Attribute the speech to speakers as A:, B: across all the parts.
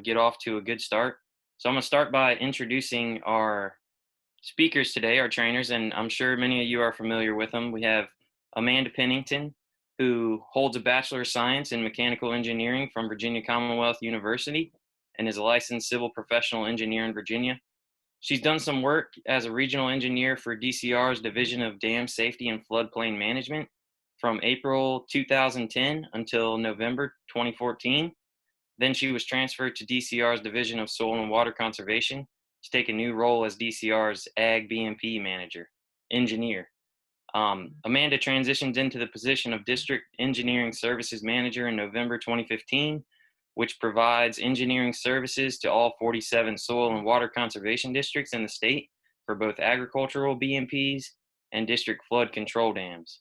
A: get off to a good start. So I'm going to start by introducing our speakers today, our trainers, and I'm sure many of you are familiar with them. We have Amanda Penington, who holds a Bachelor of Science in Mechanical Engineering from Virginia Commonwealth University and is a licensed civil professional engineer in Virginia. She's done some work as a regional engineer for DCR's Division of Dam Safety and Floodplain Management from April 2010 until November 2014. Then she was transferred to DCR's Division of Soil and Water Conservation to take a new role as DCR's Ag BMP engineer. Amanda transitions into the position of District Engineering Services Manager in November 2015, which provides engineering services to all 47 soil and water conservation districts in the state for both agricultural BMPs and district flood control dams.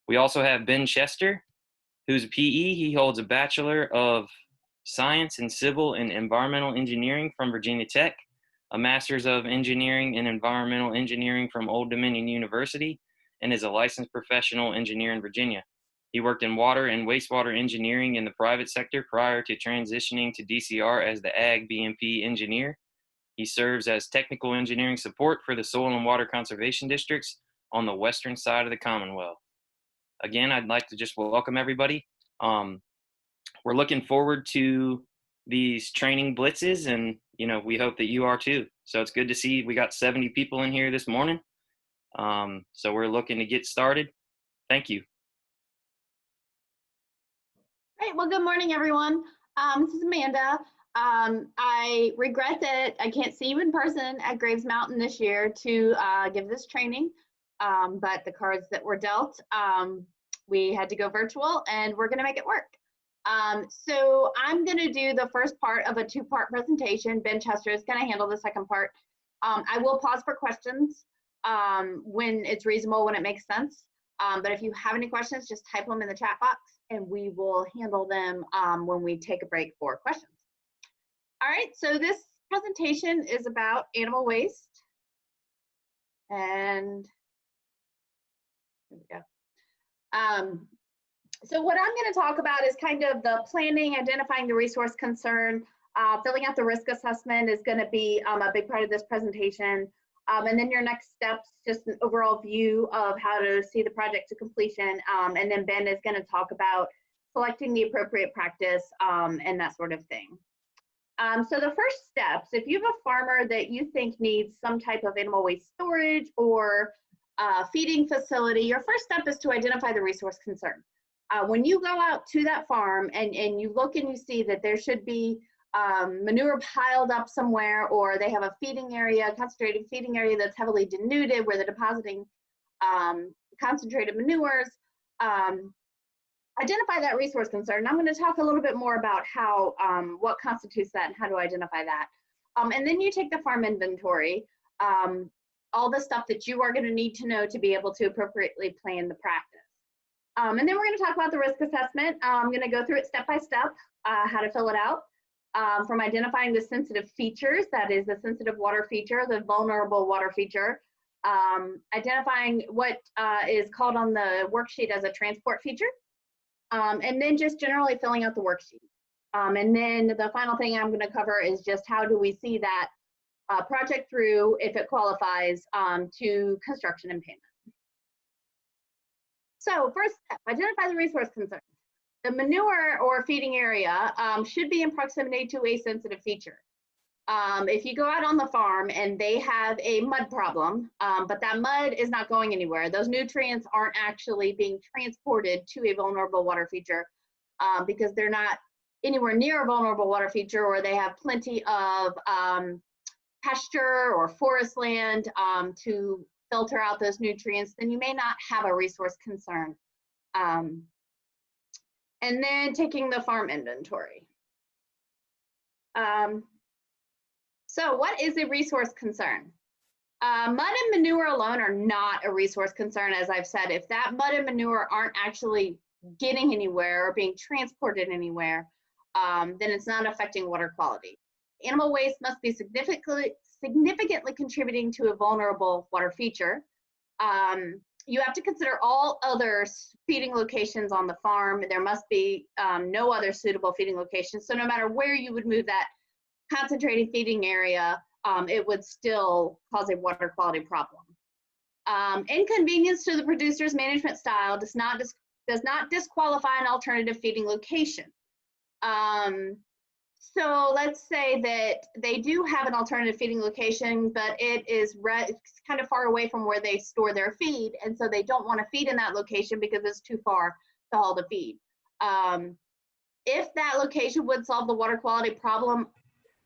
A: We also have Ben Chester, who's a PE. He holds a Bachelor of Science in Civil and Environmental Engineering from Virginia Tech, a Master's of Engineering in Environmental Engineering from Old Dominion University, and is a licensed professional engineer in Virginia. He worked in water and wastewater engineering in the private sector prior to transitioning to DCR as the Ag BMP engineer. He serves as technical engineering support for the soil and water conservation districts on the western side of the Commonwealth. Again, I'd like to just welcome everybody. We're looking forward to these training blitzes, and we hope that you are too. So it's good to see we got 70 people in here this morning. So we're looking to get started. Thank you.
B: Great. Well, good morning, everyone. This is Amanda. I regret that I can't see you in person at Graves Mountain this year to give this training, but the cards that were dealt, we had to go virtual, and we're going to make it work. So I'm going to do the first part of a two-part presentation. Ben Chester is going to handle the second part. I will pause for questions when it's reasonable, when it makes sense. But if you have any questions, just type them in the chat box, and we will handle them when we take a break for questions. All right, so this presentation is about animal waste. And here we go. So what I'm going to talk about is kind of the planning, identifying the resource concern, filling out the risk assessment is going to be a big part of this presentation. And then your next steps, just an overall view of how to see the project to completion. And then Ben is going to talk about selecting the appropriate practice and that sort of thing. So the first steps, if you have a farmer that you think needs some type of animal waste storage or feeding facility, your first step is to identify the resource concern. When you go out to that farm and you look and you see that there should be manure piled up somewhere, or they have a feeding area, concentrated feeding area that's heavily denuded where they're depositing concentrated manures, identify that resource concern. I'm going to talk a little bit more about how, what constitutes that and how to identify that. And then you take the farm inventory, all the stuff that you are going to need to know to be able to appropriately plan the practice. And then we're going to talk about the risk assessment. I'm going to go through it step by step, how to fill it out, from identifying the sensitive features, that is the sensitive water feature, the vulnerable water feature, identifying what is called on the worksheet as a transport feature, and then just generally filling out the worksheet. And then the final thing I'm going to cover is just how do we see that project through, if it qualifies, to construction and payment. So first step, identify the resource concern. The manure or feeding area should be in proximity to a sensitive feature. If you go out on the farm and they have a mud problem, but that mud is not going anywhere, those nutrients aren't actually being transported to a vulnerable water feature because they're not anywhere near a vulnerable water feature, or they have plenty of pasture or forest land to filter out those nutrients, then you may not have a resource concern. And then taking the farm inventory. So what is a resource concern? Mud and manure alone are not a resource concern, as I've said. If that mud and manure aren't actually getting anywhere or being transported anywhere, then it's not affecting water quality. Animal waste must be significantly contributing to a vulnerable water feature. You have to consider all other feeding locations on the farm. There must be no other suitable feeding locations. So no matter where you would move that concentrated feeding area, it would still cause a water quality problem. Inconvenience to the producer's management style does not disqualify an alternative feeding location. So let's say that they do have an alternative feeding location, but it is kind of far away from where they store their feed, and so they don't want to feed in that location because it's too far to haul the feed. If that location would solve the water quality problem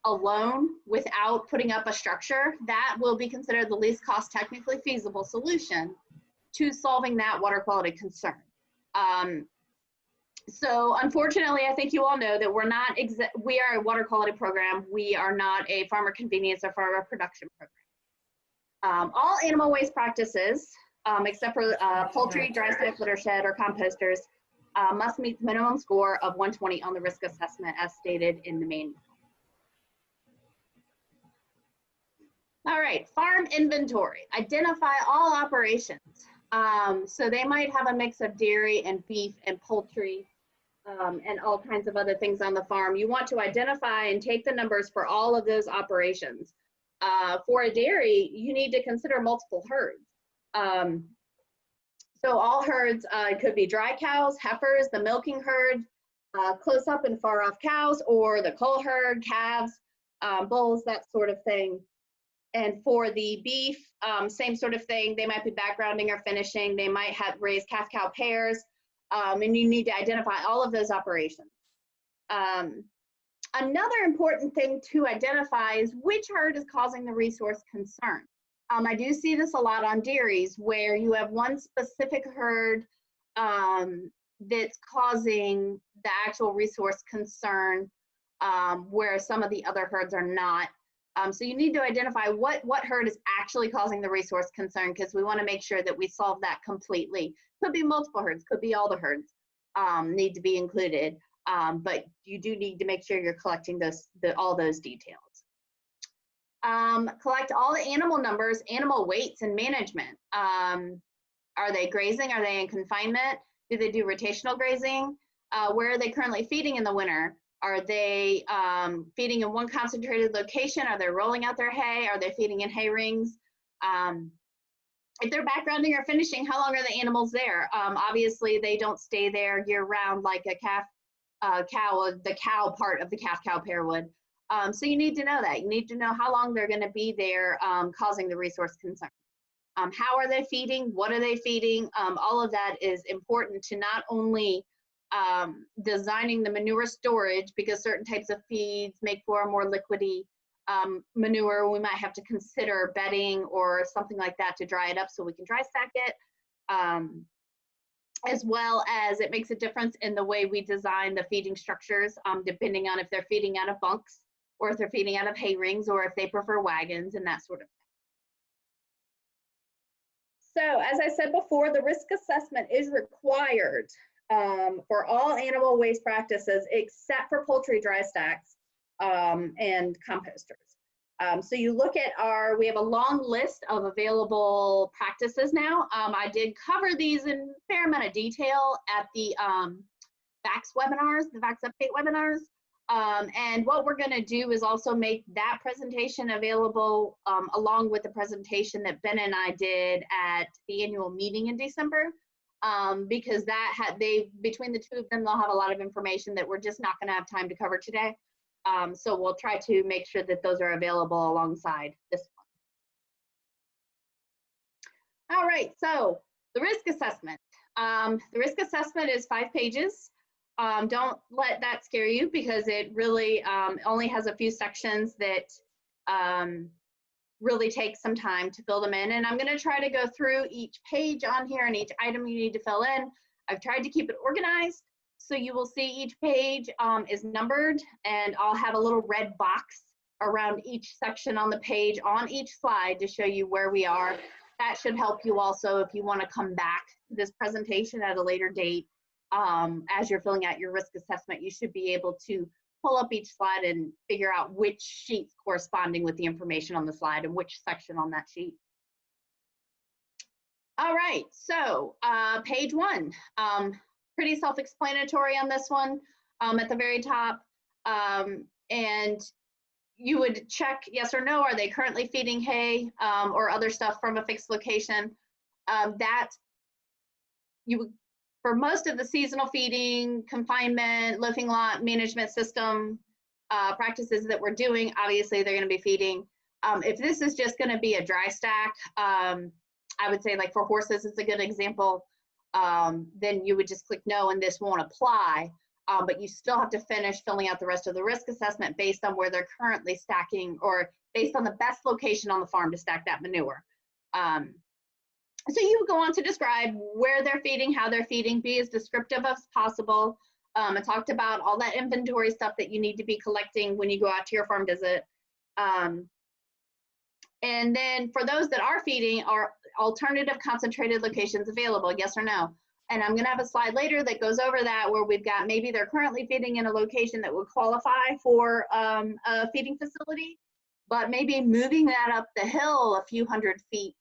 B: alone without putting up a structure, that will be considered the least cost technically feasible solution to solving that water quality concern. So unfortunately, I think you all know that we are a water quality program. We are not a farmer convenience or farmer production program. All animal waste practices, except for poultry, dry stack, litter shed, or composters, must meet the minimum score of 120 on the risk assessment as stated in the manual. All right, farm inventory. Identify all operations. So they might have a mix of dairy and beef and poultry and all kinds of other things on the farm. You want to identify and take the numbers for all of those operations. For a dairy, you need to consider multiple herds. So all herds could be dry cows, heifers, the milking herd, close up and far off cows, or the cull herd, calves, bulls, that sort of thing. And for the beef, same sort of thing. They might be backgrounding or finishing. They might have raised calf-cow pairs, and you need to identify all of those operations. Another important thing to identify is which herd is causing the resource concern. I do see this a lot on dairies where you have one specific herd that's causing the actual resource concern, where some of the other herds are not. So you need to identify what herd is actually causing the resource concern, because we want to make sure that we solve that completely. Could be multiple herds, could be all the herds need to be included, but you do need to make sure you're collecting all those details. Collect all the animal numbers, animal weights, and management. Are they grazing? Are they in confinement? Do they do rotational grazing? Where are they currently feeding in the winter? Are they feeding in one concentrated location? Are they rolling out their hay? Are they feeding in hay rings? If they're backgrounding or finishing, how long are the animals there? Obviously, they don't stay there year round like a cow, the cow part of the calf-cow pair would. So you need to know that. You need to know how long they're going to be there causing the resource concern. How are they feeding? What are they feeding? All of that is important to not only designing the manure storage, because certain types of feeds make for a more liquidy manure. We might have to consider bedding or something like that to dry it up so we can dry stack it, as well as it makes a difference in the way we design the feeding structures, depending on if they're feeding out of bunks or if they're feeding out of hay rings or if they prefer wagons and that sort of thing. So as I said before, the risk assessment is required for all animal waste practices except for poultry dry stacks and composters. So you look at we have a long list of available practices now. I did cover these in a fair amount of detail at the VACS webinars, the VACS update webinars. And what we're going to do is also make that presentation available along with the presentation that Ben and I did at the annual meeting in December, because between the two of them, they'll have a lot of information that we're just not going to have time to cover today. So we'll try to make sure that those are available alongside this one. All right, so the risk assessment. The risk assessment is 5 pages. Don't let that scare you, because it really only has a few sections that really take some time to fill them in. And I'm going to try to go through each page on here and each item you need to fill in. I've tried to keep it organized, so you will see each page is numbered, and I'll have a little red box around each section on the page on each slide to show you where we are. That should help you also if you want to come back to this presentation at a later date. As you're filling out your risk assessment, you should be able to pull up each slide and figure out which sheet's corresponding with the information on the slide and which section on that sheet. All right, so page 1, pretty self-explanatory on this one at the very top. And you would check yes or no, are they currently feeding hay or other stuff from a fixed location? That you would, for most of the seasonal feeding, confinement, loafing lot management system practices that we're doing, obviously they're going to be feeding. If this is just going to be a dry stack, I would say like for horses, it's a good example. Then you would just click no and this won't apply. But you still have to finish filling out the rest of the risk assessment based on where they're currently stacking or based on the best location on the farm to stack that manure. So you go on to describe where they're feeding, how they're feeding, be as descriptive as possible. I talked about all that inventory stuff that you need to be collecting when you go out to your farm visit. And then for those that are feeding, are alternative concentrated locations available, yes or no? And I'm gonna have a slide later that goes over that where we've got maybe they're currently feeding in a location that would qualify for a feeding facility, but maybe moving that up the hill a few hundred feet,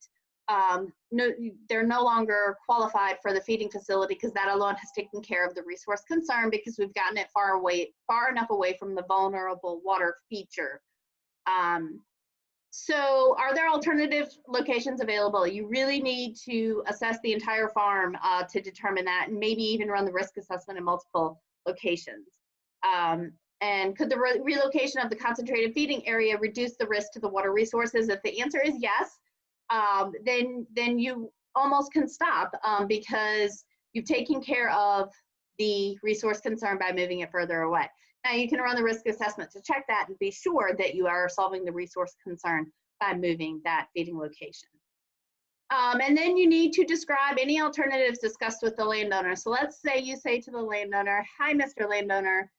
B: no, they're no longer qualified for the feeding facility because that alone has taken care of the resource concern because we've gotten it far enough away from the vulnerable water feature. So are there alternative locations available? You really need to assess the entire farm to determine that and maybe even run the risk assessment in multiple locations. And could the relocation of the concentrated feeding area reduce the risk to the water resources? If the answer is yes, then you almost can stop because you've taken care of the resource concern by moving it further away. Now you can run the risk assessment to check that and be sure that you are solving the resource concern by moving that feeding location. And then you need to describe any alternatives discussed with the landowner. So let's say you say to the landowner, hi, Mr. Landowner,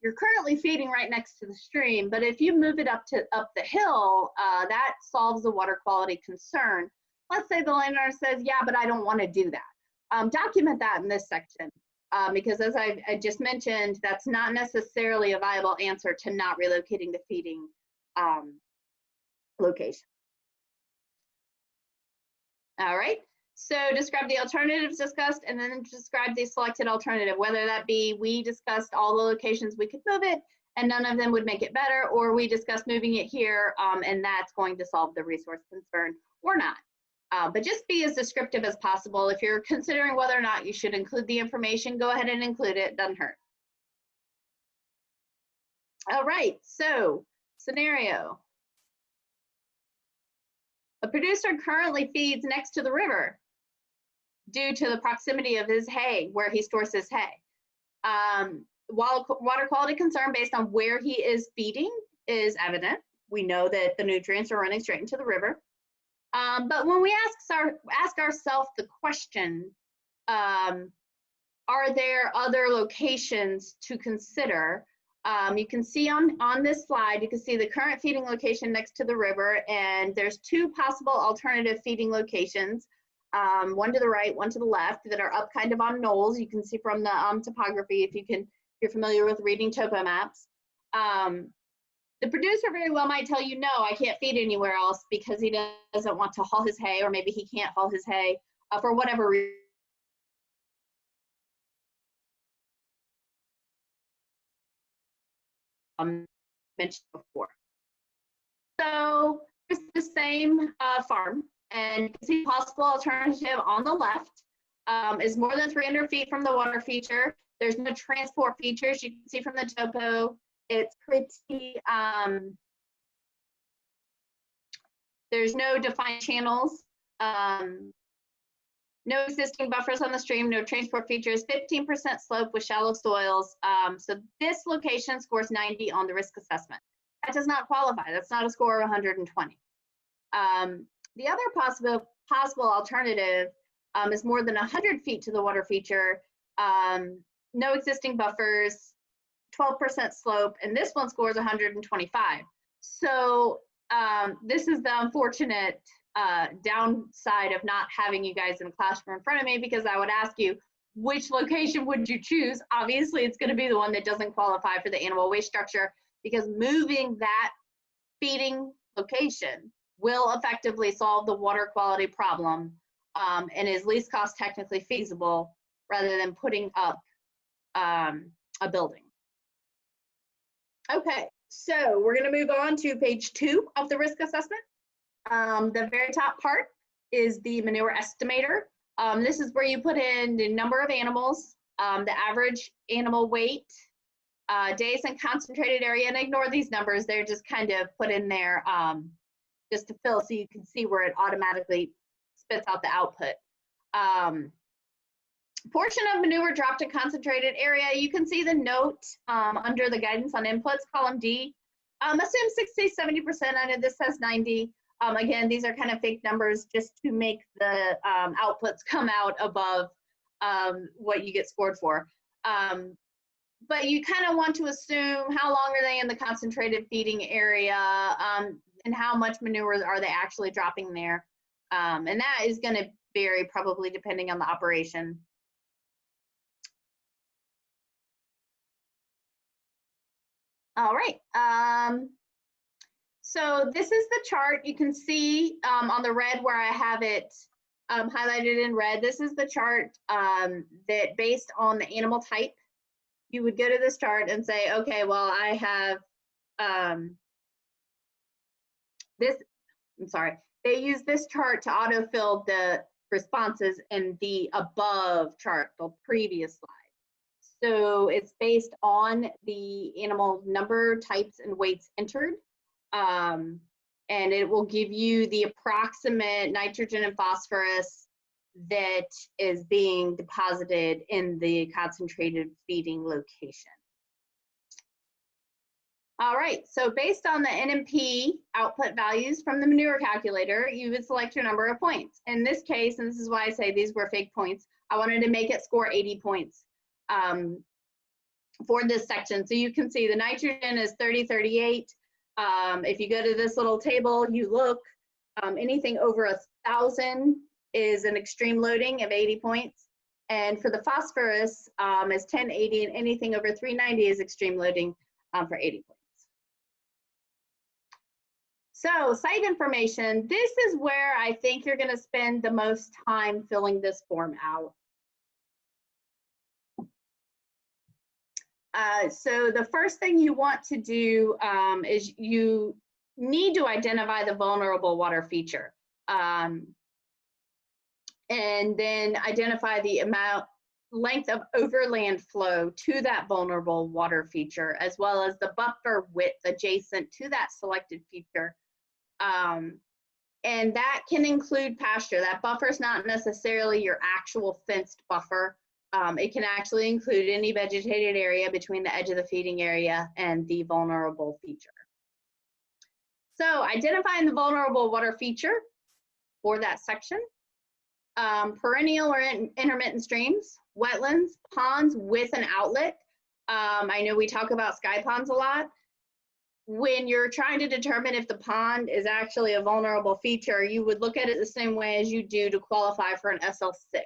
B: you're currently feeding right next to the stream, but if you move it up the hill, that solves the water quality concern. Let's say the landowner says, yeah, but I don't want to do that. Document that in this section. Because as I just mentioned, that's not necessarily a viable answer to not relocating the feeding location. All right, so describe the alternatives discussed and then describe the selected alternative, whether that be we discussed all the locations we could move it and none of them would make it better, or we discussed moving it here and that's going to solve the resource concern or not. But just be as descriptive as possible. If you're considering whether or not you should include the information, go ahead and include it, doesn't hurt. All right, so scenario. A producer currently feeds next to the river due to the proximity of his hay, where he stores his hay. While water quality concern based on where he is feeding is evident, we know that the nutrients are running straight into the river. But when we ask ourselves the question, are there other locations to consider? You can see on this slide, you can see the current feeding location next to the river, and there's two possible alternative feeding locations, one to the right, one to the left, that are up kind of on knolls. You can see from the topography if you're familiar with reading topo maps. The producer very well might tell you, no, I can't feed anywhere else because he doesn't want to haul his hay, or maybe he can't haul his hay for whatever reason. Mentioned before. So here's the same farm, and you can see possible alternative on the left is more than 300 feet from the water feature. There's no transport features. You can see from the topo. It's pretty, there's no defined channels, no existing buffers on the stream, no transport features, 15% slope with shallow soils. So this location scores 90 on the risk assessment. That does not qualify. That's not a score of 120. The other possible alternative is more than 100 feet to the water feature, no existing buffers, 12% slope, and this one scores 125. So this is the unfortunate downside of not having you guys in the classroom in front of me, because I would ask you, which location would you choose? Obviously, it's going to be the one that doesn't qualify for the animal waste structure, because moving that feeding location will effectively solve the water quality problem and is least cost technically feasible rather than putting up a building. Okay, So we're going to move on to page 2 of the risk assessment. The very top part is the manure estimator. This is where you put in the number of animals, the average animal weight, days in concentrated area, and ignore these numbers. They're just kind of put in there just to fill so you can see where it automatically spits out the output. Portion of manure dropped in concentrated area. You can see the note under the guidance on inputs, column D. Assume 60-70%. I know this says 90. Again, these are kind of fake numbers just to make the outputs come out above what you get scored for. But you kind of want to assume how long are they in the concentrated feeding area and how much manure are they actually dropping there. And that is going to vary probably depending on the operation. All right. So this is the chart. You can see on the red where I have it highlighted in red. This is the chart that based on the animal type, you would go to this chart and say, okay, well, I have this, I'm sorry, they use this chart to autofill the responses in the above chart, the previous slide. So it's based on the animal number, types, and weights entered. And it will give you the approximate nitrogen and phosphorus that is being deposited in the concentrated feeding location. All right, so based on the NMP output values from the manure calculator, you would select your number of points. In this case, and this is why I say these were fake points, I wanted to make it score 80 points for this section. So you can see the nitrogen is 30-38. If you go to this little table, you look, anything over 1,000 is an extreme loading of 80 points. And for the phosphorus is 1080, and anything over 390 is extreme loading for 80 points. So site information, this is where I think you're going to spend the most time filling this form out. So the first thing you want to do is you need to identify the vulnerable water feature. And then identify the length of overland flow to that vulnerable water feature, as well as the buffer width adjacent to that selected feature. And that can include pasture. That buffer is not necessarily your actual fenced buffer. It can actually include any vegetated area between the edge of the feeding area and the vulnerable feature. So identifying the vulnerable water feature for that section. Perennial or intermittent streams, wetlands, ponds with an outlet. I know we talk about sky ponds a lot. When you're trying to determine if the pond is actually a vulnerable feature, you would look at it the same way as you do to qualify for an SL6.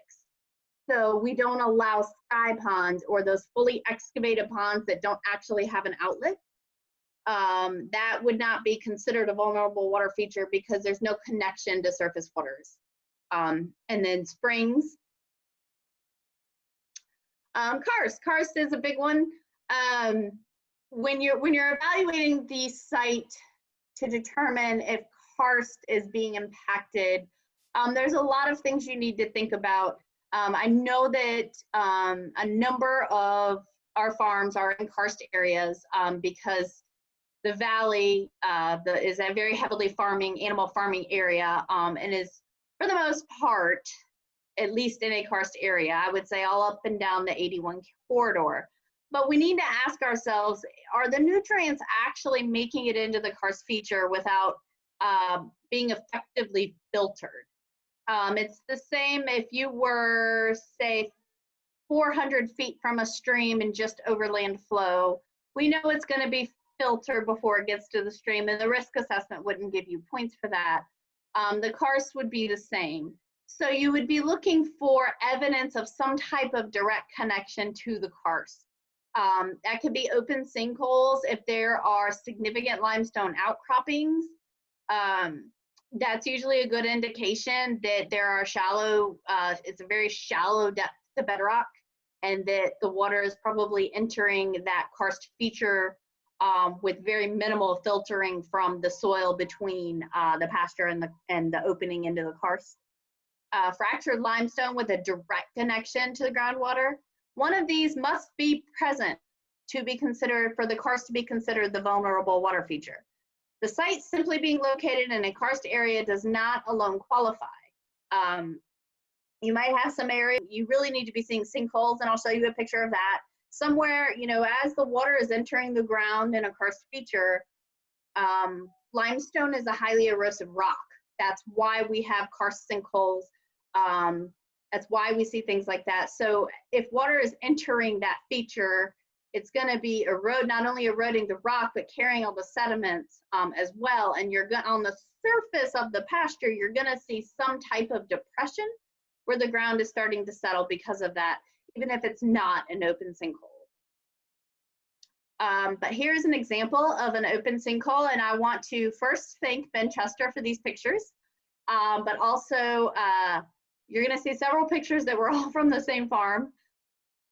B: So we don't allow sky ponds or those fully excavated ponds that don't actually have an outlet. That would not be considered a vulnerable water feature because there's no connection to surface waters. And then springs. Karst is a big one. When you're evaluating the site to determine if karst is being impacted, there's a lot of things you need to think about. I know that a number of our farms are in karst areas because the valley is a very heavily animal farming area, and is, for the most part, at least in a karst area, I would say all up and down the 81 corridor. But we need to ask ourselves, are the nutrients actually making it into the karst feature without being effectively filtered? It's the same if you were, say, 400 feet from a stream and just overland flow. We know it's going to be filtered before it gets to the stream, and the risk assessment wouldn't give you points for that. The karst would be the same. So you would be looking for evidence of some type of direct connection to the karst. That could be open sinkholes. If there are significant limestone outcroppings, that's usually a good indication that there are shallow, it's a very shallow depth to bedrock, and that the water is probably entering that karst feature with very minimal filtering from the soil between the pasture and the opening into the karst. Fractured limestone with a direct connection to the groundwater. One of these must be present to be considered for the karst to be considered the vulnerable water feature. The site simply being located in a karst area does not alone qualify. You might have some area you really need to be seeing sinkholes, and I'll show you a picture of that. Somewhere, you know, as the water is entering the ground in a karst feature, limestone is a highly erosive rock. That's why we have karst sinkholes. That's why we see things like that. So if water is entering that feature, it's going to be not only eroding the rock, but carrying all the sediments as well. And you're going on the surface of the pasture, you're going to see some type of depression where the ground is starting to settle because of that, even if it's not an open sinkhole. But here's an example of an open sinkhole, and I want to first thank Ben Chester for these pictures, but also you're going to see several pictures that were all from the same farm,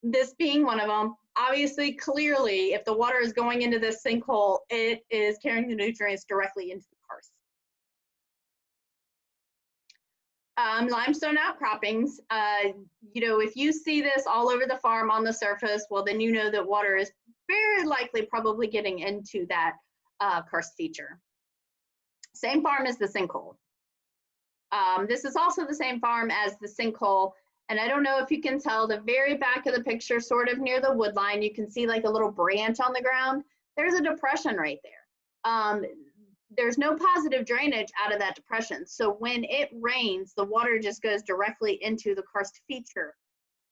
B: this being one of them. Obviously, clearly, if the water is going into this sinkhole, it is carrying the nutrients directly into the karst. Limestone outcroppings, you know, if you see this all over the farm on the surface, well, then you know that water is very likely probably getting into that karst feature. Same farm as the sinkhole. This is also the same farm as the sinkhole, and I don't know if you can tell, the very back of the picture, sort of near the wood line, you can see like a little branch on the ground. There's a depression right there. There's no positive drainage out of that depression. So when it rains, the water just goes directly into the karst feature.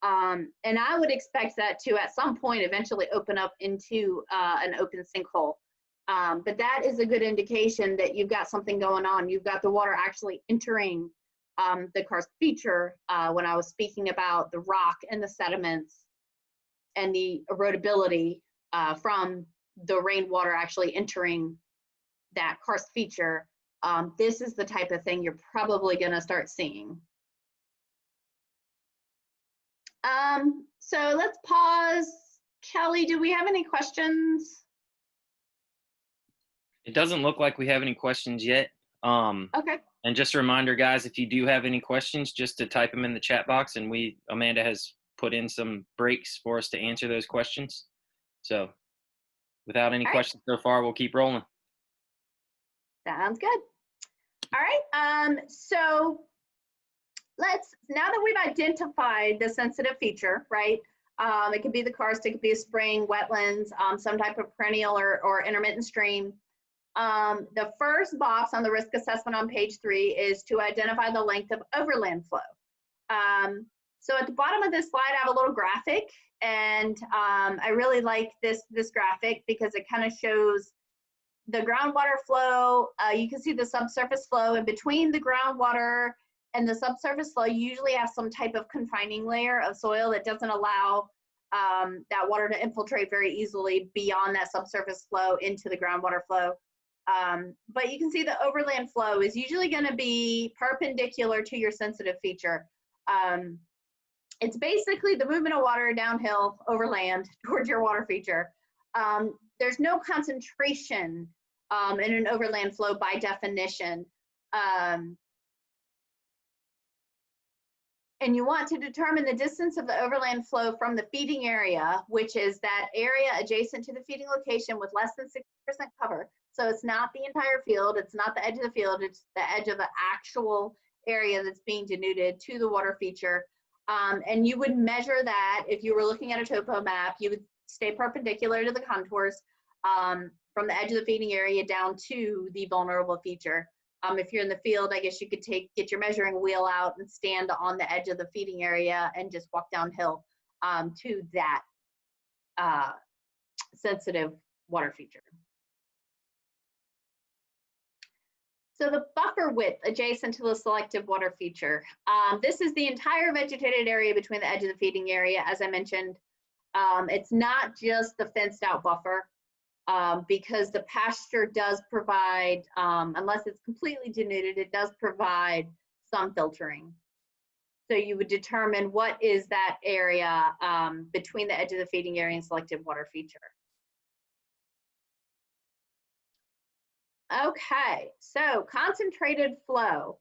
B: And I would expect that to, at some point, eventually open up into an open sinkhole. But that is a good indication that you've got something going on. You've got the water actually entering the karst feature when I was speaking about the rock and the sediments and the erodibility from the rainwater actually entering that karst feature. This is the type of thing you're probably going to start seeing. So let's pause. Kelly, do we have any questions?
A: It doesn't look like we have any questions yet.
B: Okay.
A: And just a reminder, guys, if you do have any questions, just to type them in the chat box, and Amanda has put in some breaks for us to answer those questions. So without any questions so far, we'll keep rolling.
B: Sounds good. All right, so now that we've identified the sensitive feature, right? It could be the karst, it could be a spring, wetlands, some type of perennial or intermittent stream. The first box on the risk assessment on page 3 is to identify the length of overland flow. So at the bottom of this slide, I have a little graphic, and I really like this graphic because it kind of shows the groundwater flow. You can see the subsurface flow. In between the groundwater and the subsurface flow, you usually have some type of confining layer of soil that doesn't allow that water to infiltrate very easily beyond that subsurface flow into the groundwater flow. But you can see the overland flow is usually going to be perpendicular to your sensitive feature. It's basically the movement of water downhill overland towards your water feature. There's no concentration in an overland flow by definition. And you want to determine the distance of the overland flow from the feeding area, which is that area adjacent to the feeding location with less than 60% cover. So it's not the entire field, it's not the edge of the field, it's the edge of the actual area that's being denuded to the water feature. And you would measure that if you were looking at a topo map, you would stay perpendicular to the contours from the edge of the feeding area down to the vulnerable feature. If you're in the field, I guess you could get your measuring wheel out and stand on the edge of the feeding area and just walk downhill to that sensitive water feature. So the buffer width adjacent to the selective water feature. This is the entire vegetated area between the edge of the feeding area, as I mentioned. It's not just the fenced out buffer. Because the pasture does provide, unless it's completely denuded, it does provide some filtering. So you would determine what is that area between the edge of the feeding area and selective water feature. Okay, so concentrated flow.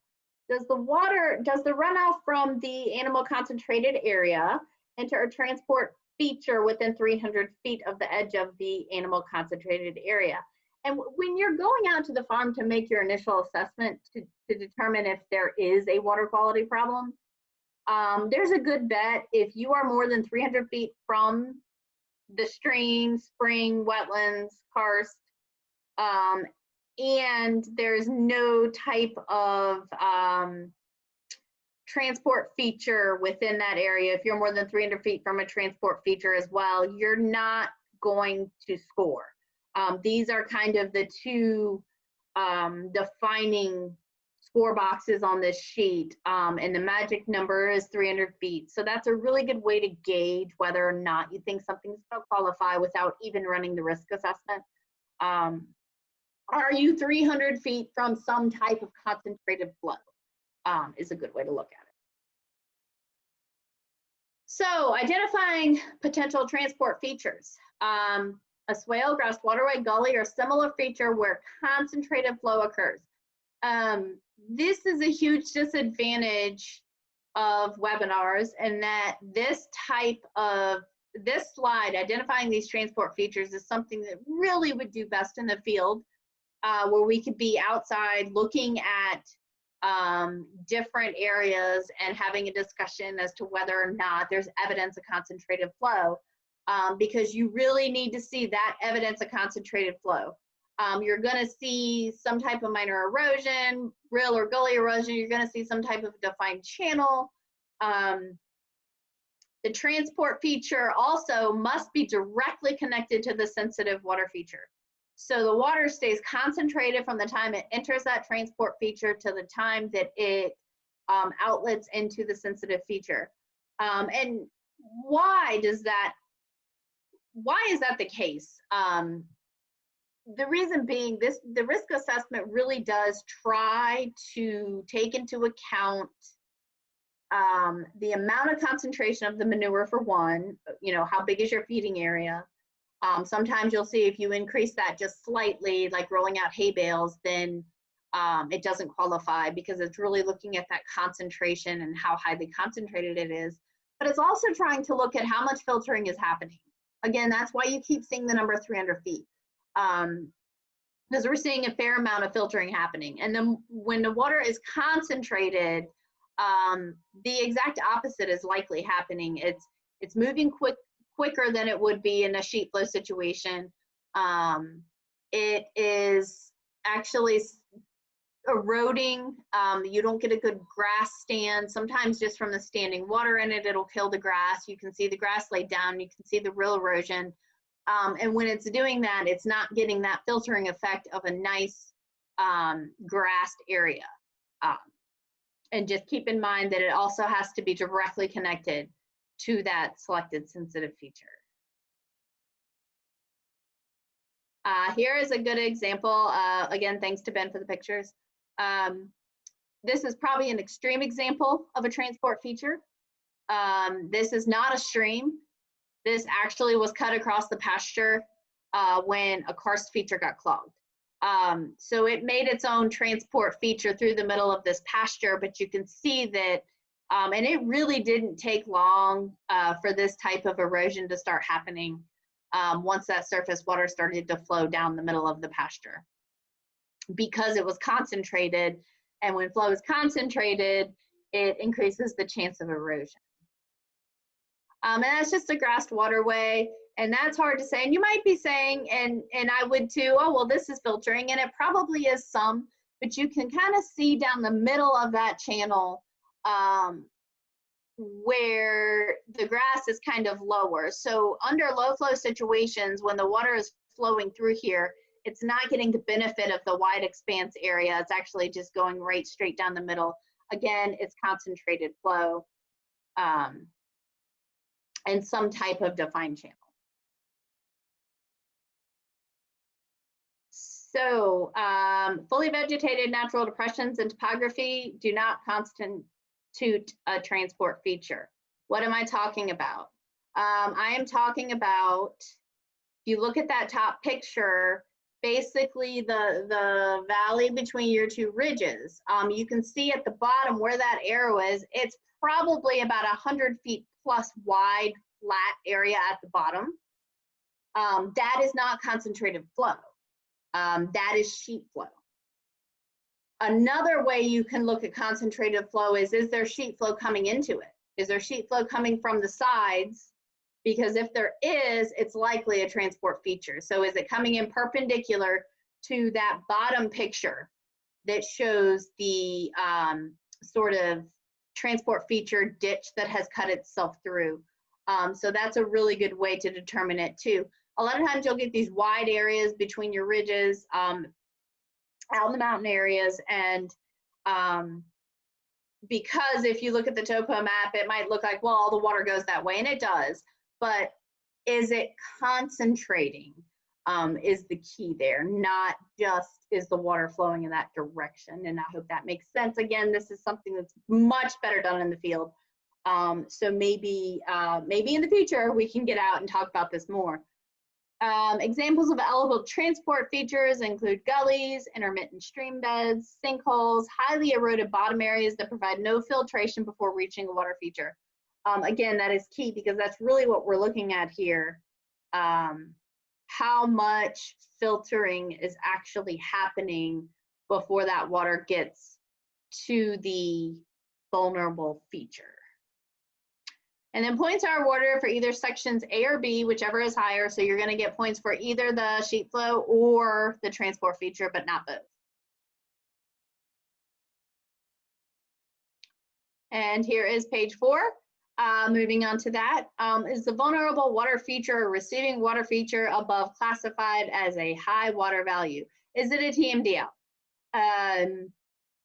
B: Does the runoff from the animal concentrated area enter a transport feature within 300 feet of the edge of the animal concentrated area? And when you're going out to the farm to make your initial assessment to determine if there is a water quality problem, there's a good bet if you are more than 300 feet from the stream, spring, wetlands, karst, um, and there's no type of transport feature within that area. If you're more than 300 feet from a transport feature as well, you're not going to score. These are kind of the two defining score boxes on this sheet, and the magic number is 300 feet. So that's a really good way to gauge whether or not you think something's going to qualify without even running the risk assessment. Are you 300 feet from some type of concentrated flow? Is a good way to look at it. So identifying potential transport features. A swale, grass waterway, gully, or similar feature where concentrated flow occurs. This is a huge disadvantage of webinars, in that this slide, identifying these transport features, is something that really would do best in the field, where we could be outside looking at different areas and having a discussion as to whether or not there's evidence of concentrated flow, because you really need to see that evidence of concentrated flow. You're going to see some type of minor erosion, rill or gully erosion. You're going to see some type of defined channel. The transport feature also must be directly connected to the sensitive water feature. So the water stays concentrated from the time it enters that transport feature to the time that it outlets into the sensitive feature. And why is that the case? The reason being, the risk assessment really does try to take into account the amount of concentration of the manure, for one, how big is your feeding area? Sometimes you'll see if you increase that just slightly, like rolling out hay bales, then it doesn't qualify, because it's really looking at that concentration and how highly concentrated it is. But it's also trying to look at how much filtering is happening. Again, that's why you keep seeing the number 300 feet, because we're seeing a fair amount of filtering happening. And then when the water is concentrated, the exact opposite is likely happening. It's moving quicker than it would be in a sheet flow situation. It is actually eroding. You don't get a good grass stand. Sometimes just from the standing water in it, it'll kill the grass. You can see the grass laid down. You can see the rill erosion. And when it's doing that, it's not getting that filtering effect of a nice grassed area. And just keep in mind that it also has to be directly connected to that selected sensitive feature. Here is a good example. Again, thanks to Ben for the pictures. This is probably an extreme example of a transport feature. This is not a stream. This actually was cut across the pasture when a karst feature got clogged. So it made its own transport feature through the middle of this pasture, but you can see that, and it really didn't take long for this type of erosion to start happening once that surface water started to flow down the middle of the pasture, because it was concentrated, and when flow is concentrated, it increases the chance of erosion. And that's just a grassed waterway, and that's hard to say. And you might be saying, and I would too, oh, well, this is filtering, and it probably is some, but you can kind of see down the middle of that channel where the grass is kind of lower. So under low flow situations, when the water is flowing through here, it's not getting the benefit of the wide expanse area. It's actually just going right straight down the middle. Again, it's concentrated flow and some type of defined channel. So fully vegetated natural depressions and topography do not constitute a transport feature. What am I talking about? I am talking about, if you look at that top picture, basically the valley between your two ridges. You can see at the bottom where that arrow is, it's probably about 100 feet plus wide flat area at the bottom. That is not concentrated flow. That is sheet flow. Another way you can look at concentrated flow is there sheet flow coming into it? Is there sheet flow coming from the sides? Because if there is, it's likely a transport feature. So is it coming in perpendicular to that bottom picture that shows the sort of transport feature ditch that has cut itself through? So that's a really good way to determine it too. A lot of times you'll get these wide areas between your ridges out in the mountain areas, and because if you look at the topo map, it might look like, well, all the water goes that way, and it does, but is it concentrating is the key there, not just is the water flowing in that direction. And I hope that makes sense. Again, this is something that's much better done in the field. So maybe in the future we can get out and talk about this more. Examples of eligible transport features include gullies, intermittent stream beds, sinkholes, highly eroded bottom areas that provide no filtration before reaching a water feature. Again, that is key because that's really what we're looking at here. How much filtering is actually happening before that water gets to the vulnerable feature. And then points are awarded for either sections A or B, whichever is higher. So you're going to get points for either the sheet flow or the transport feature, but not both. And here is page 4. Moving on to that, is the vulnerable water feature or receiving water feature above classified as a high water value? Is it a TMDL? And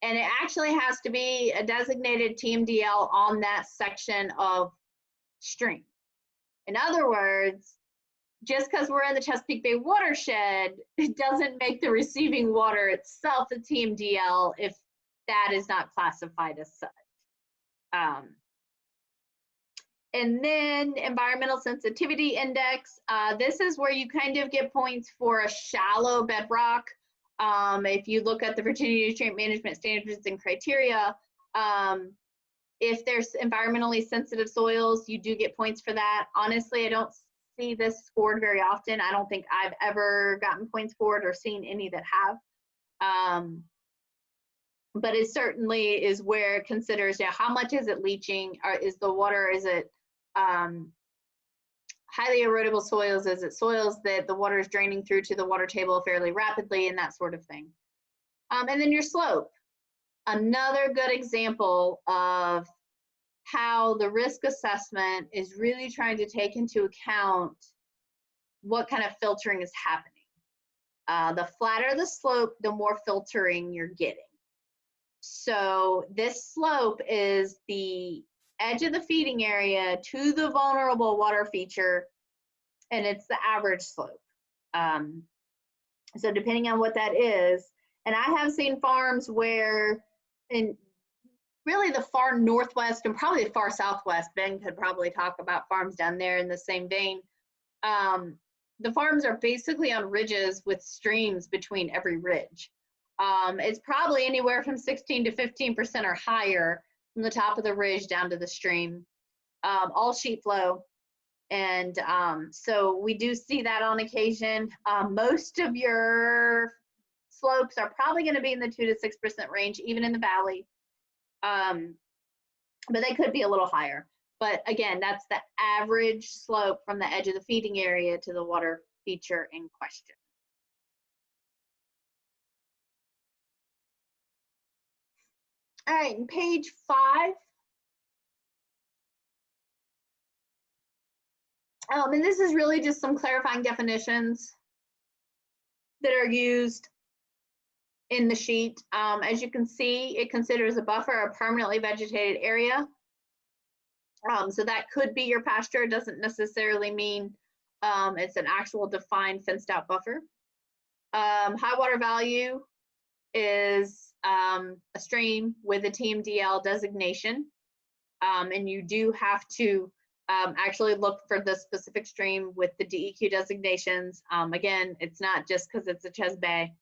B: it actually has to be a designated TMDL on that section of stream. In other words, just because we're in the Chesapeake Bay watershed, it doesn't make the receiving water itself a TMDL if that is not classified as such. And then environmental sensitivity index. This is where you kind of get points for a shallow bedrock. If you look at the Virginia Nutrient Management Standards and Criteria, if there's environmentally sensitive soils, you do get points for that. Honestly, I don't see this scored very often. I don't think I've ever gotten points for it or seen any that have. But it certainly is where it considers, yeah, how much is it leaching? Or is the water, is it highly erodible soils? Is it soils that the water is draining through to the water table fairly rapidly, and that sort of thing. And then your slope. Another good example of how the risk assessment is really trying to take into account what kind of filtering is happening. The flatter the slope, the more filtering you're getting. So this slope is the edge of the feeding area to the vulnerable water feature, and it's the average slope. So depending on what that is, and I have seen farms where in really the far northwest and probably the far southwest, Ben could probably talk about farms down there in the same vein. The farms are basically on ridges with streams between every ridge. It's probably anywhere from 16 to 15% or higher from the top of the ridge down to the stream, all sheet flow. And so we do see that on occasion. Most of your slopes are probably going to be in the 2 to 6% range, even in the valley. But they could be a little higher. But again, that's the average slope from the edge of the feeding area to the water feature in question. All right, and page 5. And this is really just some clarifying definitions that are used in the sheet. As you can see, it considers a buffer a permanently vegetated area. So that could be your pasture. It doesn't necessarily mean it's an actual defined fenced out buffer. High water value is a stream with a TMDL designation. And you do have to actually look for the specific stream with the DEQ designations. Again, it's not just because it's a Ches Bay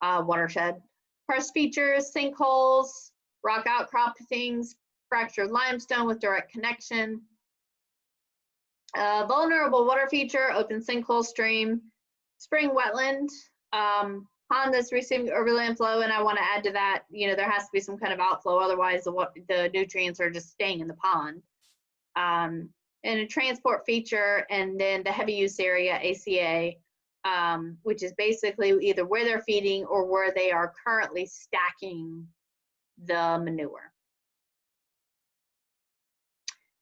B: watershed. Karst features, sinkholes, rock outcroppings, fractured limestone with direct connection. Vulnerable water feature, open sinkhole stream, spring wetland, pond that's receiving overland flow, and I want to add to that, there has to be some kind of outflow, otherwise the nutrients are just staying in the pond. And a transport feature, and then the heavy use area, ACA, which is basically either where they're feeding or where they are currently stacking the manure.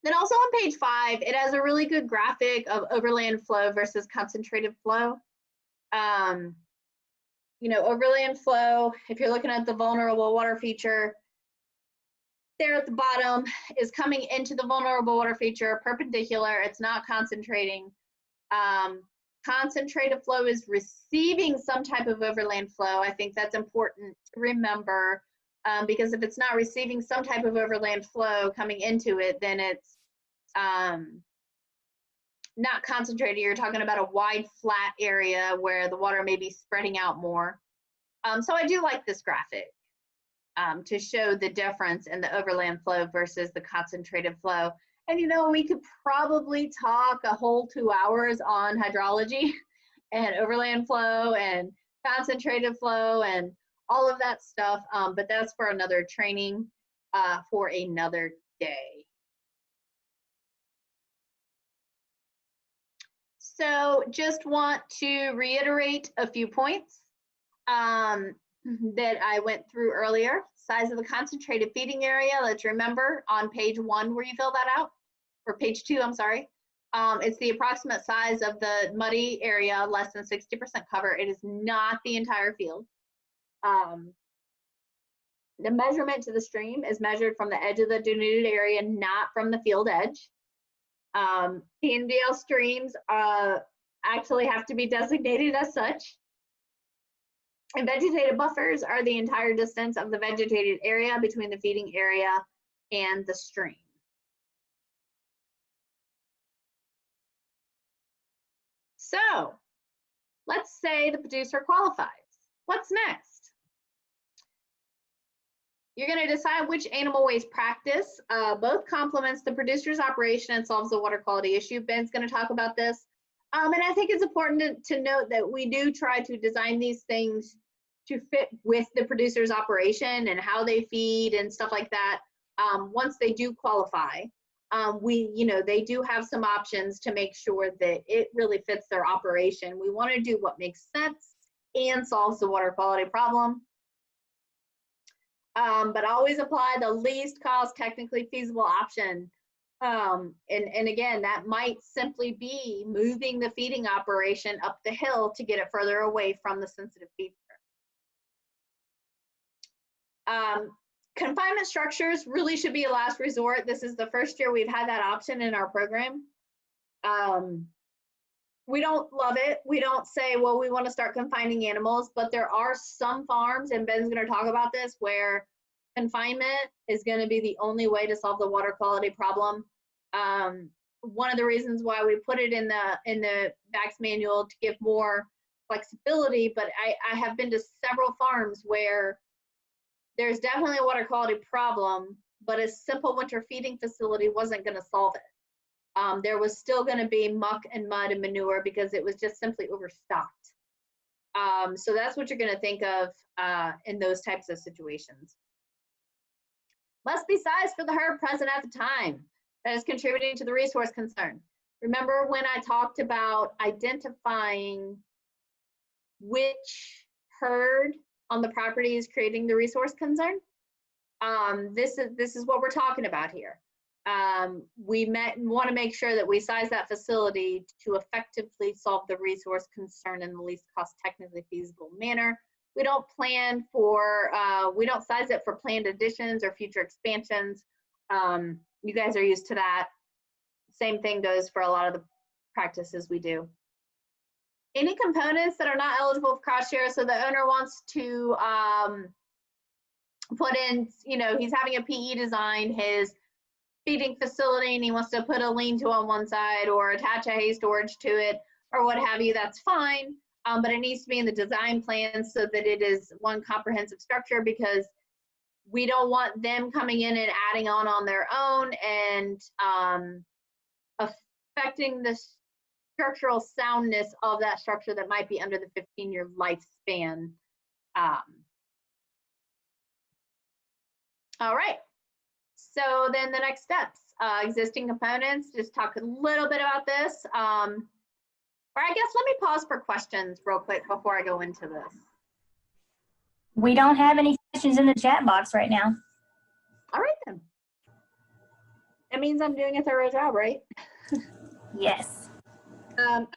B: Then also on page 5, it has a really good graphic of overland flow versus concentrated flow. Overland flow, if you're looking at the vulnerable water feature, there at the bottom is coming into the vulnerable water feature perpendicular. It's not concentrating. Concentrated flow is receiving some type of overland flow. I think that's important to remember, because if it's not receiving some type of overland flow coming into it, then it's not concentrated. You're talking about a wide flat area where the water may be spreading out more. So I do like this graphic to show the difference in the overland flow versus the concentrated flow. And we could probably talk a whole 2 hours on hydrology and overland flow and concentrated flow and all of that stuff, but that's for another training for another day. So just want to reiterate a few points that I went through earlier. Size of the concentrated feeding area, let's remember on page 1 where you fill that out, or page 2, I'm sorry. It's the approximate size of the muddy area, less than 60% cover. It is not the entire field. The measurement to the stream is measured from the edge of the denuded area, not from the field edge. PNDL streams actually have to be designated as such. And vegetated buffers are the entire distance of the vegetated area between the feeding area and the stream. So let's say the producer qualifies. What's next? You're going to decide which animal waste practice both complements the producer's operation and solves the water quality issue. Ben's going to talk about this. And I think it's important to note that we do try to design these things to fit with the producer's operation and how they feed and stuff like that. Once they do qualify, they do have some options to make sure that it really fits their operation. We want to do what makes sense and solves the water quality problem. But always apply the least cost technically feasible option. And again, that might simply be moving the feeding operation up the hill to get it further away from the sensitive feature. Confinement structures really should be a last resort. This is the first year we've had that option in our program. We don't love it. We don't say, well, we want to start confining animals, but there are some farms, and Ben's going to talk about this, where confinement is going to be the only way to solve the water quality problem. One of the reasons why we put it in the VACS manual to give more flexibility, but I have been to several farms where there's definitely a water quality problem, but a simple winter feeding facility wasn't going to solve it. There was still going to be muck and mud and manure because it was just simply overstocked. So that's what you're going to think of in those types of situations. Must be sized for the herd present at the time that is contributing to the resource concern. Remember when I talked about identifying which herd on the property is creating the resource concern? This is what we're talking about here. We want to make sure that we size that facility to effectively solve the resource concern in the least cost technically feasible manner. We don't plan for, we don't size it for planned additions or future expansions. You guys are used to that. Same thing goes for a lot of the practices we do. Any components that are not eligible for cost share, so the owner wants to put in, he's having a PE design, his feeding facility and he wants to put a lean-to on one side or attach a hay storage to it or what have you, that's fine. But it needs to be in the design plan so that it is one comprehensive structure, because we don't want them coming in and adding on their own and affecting the structural soundness of that structure that might be under the 15-year lifespan. All right, so then the next steps, existing components, just talk a little bit about this. Or I guess let me pause for questions real quick before I go into this.
C: We don't have any questions in the chat box right now.
B: All right then. It means I'm doing a thorough job, right?
C: Yes.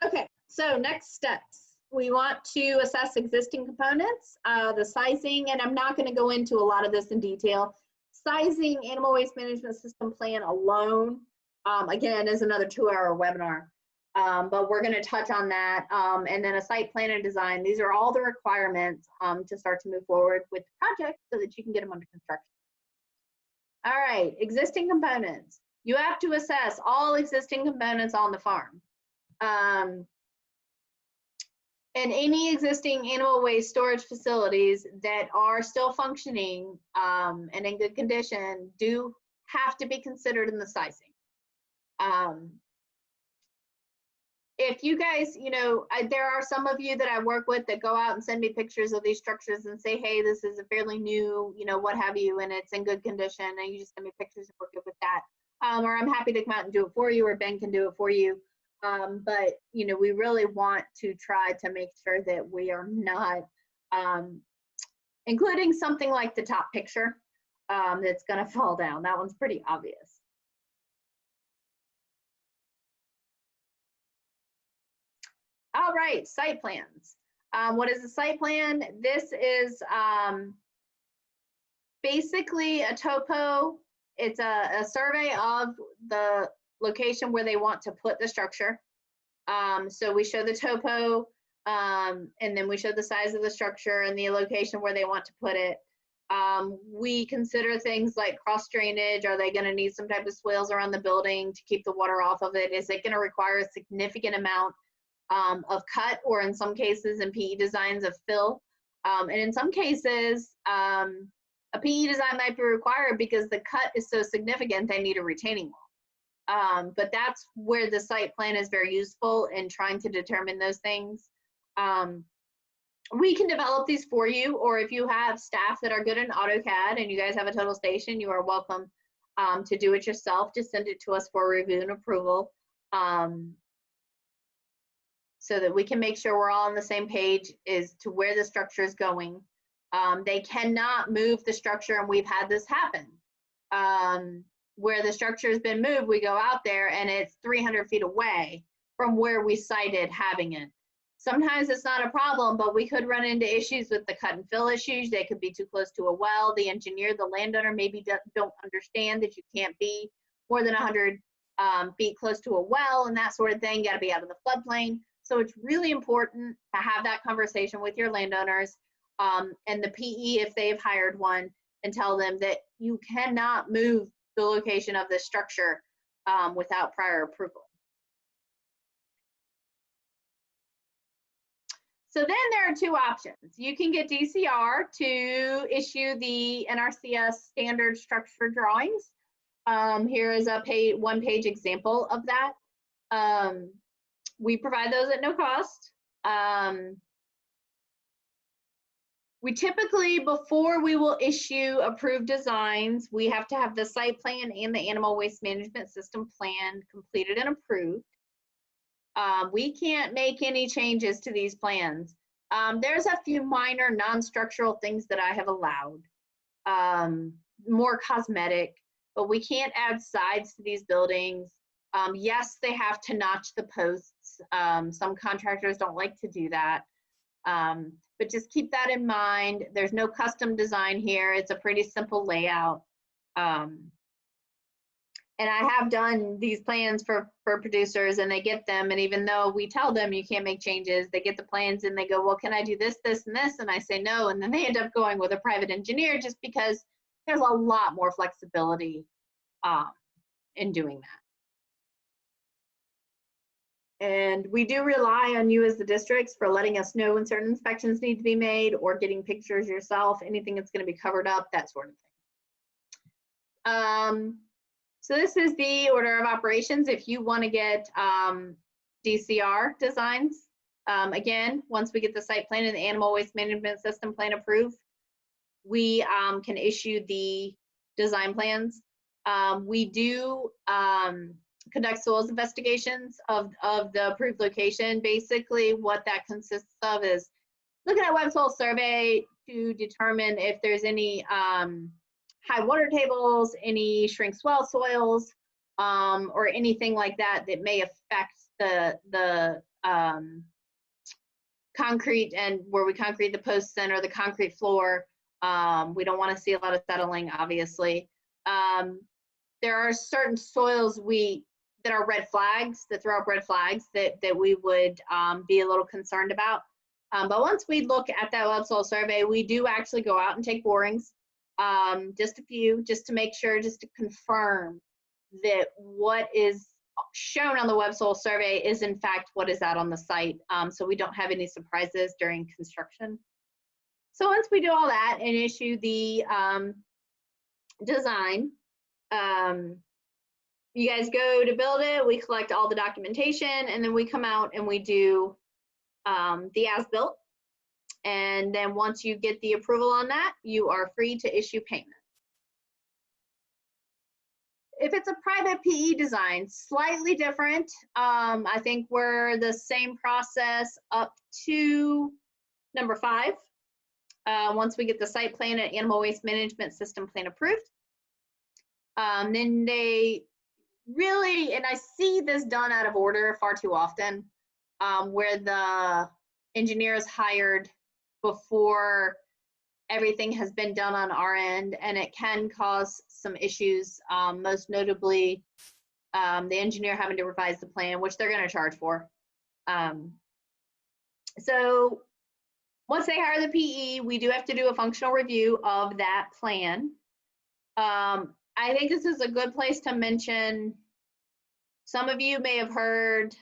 B: Okay, so next steps. We want to assess existing components, the sizing, and I'm not going to go into a lot of this in detail. Sizing animal waste management system plan alone, again, is another 2-hour webinar. But we're going to touch on that, and then a site plan and design. These are all the requirements to start to move forward with the project so that you can get them under construction. All right, existing components. You have to assess all existing components on the farm. And any existing animal waste storage facilities that are still functioning and in good condition do have to be considered in the sizing. If you guys, you know, there are some of you that I work with that go out and send me pictures of these structures and say, hey, this is a fairly new, you know, what have you, and it's in good condition, and you just send me pictures and we're good with that. Or I'm happy to come out and do it for you, or Ben can do it for you. But, you know, we really want to try to make sure that we are not including something like the top picture that's going to fall down. That one's pretty obvious. All right, site plans. What is a site plan? This is basically a topo. It's a survey of the location where they want to put the structure. So we show the topo, and then we show the size of the structure and the location where they want to put it. We consider things like cross drainage. Are they going to need some type of swales around the building to keep the water off of it? Is it going to require a significant amount of cut, or in some cases in PE designs of fill? And in some cases, a PE design might be required because the cut is so significant they need a retaining wall. But that's where the site plan is very useful in trying to determine those things. We can develop these for you, or if you have staff that are good in AutoCAD and you guys have a total station, you are welcome to do it yourself. Just send it to us for review and approval, so that we can make sure we're all on the same page as to where the structure is going. They cannot move the structure, and we've had this happen. Where the structure has been moved, we go out there and it's 300 feet away from where we cited having it. Sometimes it's not a problem, but we could run into issues with the cut and fill issues. They could be too close to a well. The engineer, the landowner maybe don't understand that you can't be more than 100 feet close to a well and that sort of thing. Got to be out of the floodplain. So it's really important to have that conversation with your landowners and the PE if they've hired one, and tell them that you cannot move the location of the structure without prior approval. So then there are two options. You can get DCR to issue the NRCS standard structure drawings. Here is a one-page example of that. We provide those at no cost. We typically, before we will issue approved designs, we have to have the site plan and the animal waste management system plan completed and approved. We can't make any changes to these plans. There's a few minor non-structural things that I have allowed, more cosmetic, but we can't add sides to these buildings. Yes, they have to notch the posts. Some contractors don't like to do that. But just keep that in mind. There's no custom design here. It's a pretty simple layout. And I have done these plans for producers, and they get them, and even though we tell them you can't make changes, they get the plans and they go, well, can I do this, this, and this? And I say no, and then they end up going with a private engineer just because there's a lot more flexibility in doing that. And we do rely on you as the districts for letting us know when certain inspections need to be made or getting pictures yourself, anything that's going to be covered up, that sort of thing. So this is the order of operations. If you want to get DCR designs, again, once we get the site plan and the animal waste management system plan approved, we can issue the design plans. We do conduct soils investigations of the approved location. Basically, what that consists of is looking at web soil survey to determine if there's any high water tables, any shrink swell soils, or anything like that that may affect the concrete and where we concrete the posts in or the concrete floor. We don't want to see a lot of settling, obviously. There are certain soils that are red flags, that throw up red flags that we would be a little concerned about. But once we look at that web soil survey, we do actually go out and take borings, just a few, just to make sure, just to confirm that what is shown on the web soil survey is in fact what is out on the site, so we don't have any surprises during construction. So once we do all that and issue the design, you guys go to build it, we collect all the documentation, and then we come out and we do the as-built. And then once you get the approval on that, you are free to issue payment. If it's a private PE design, slightly different. I think we're the same process up to number 5. Once we get the site plan and animal waste management system plan approved, then they really, and I see this done out of order far too often, where the engineer is hired before everything has been done on our end, and it can cause some issues, most notably the engineer having to revise the plan, which they're going to charge for. So once they hire the PE, we do have to do a functional review of that plan. I think this is a good place to mention, some of you may have heard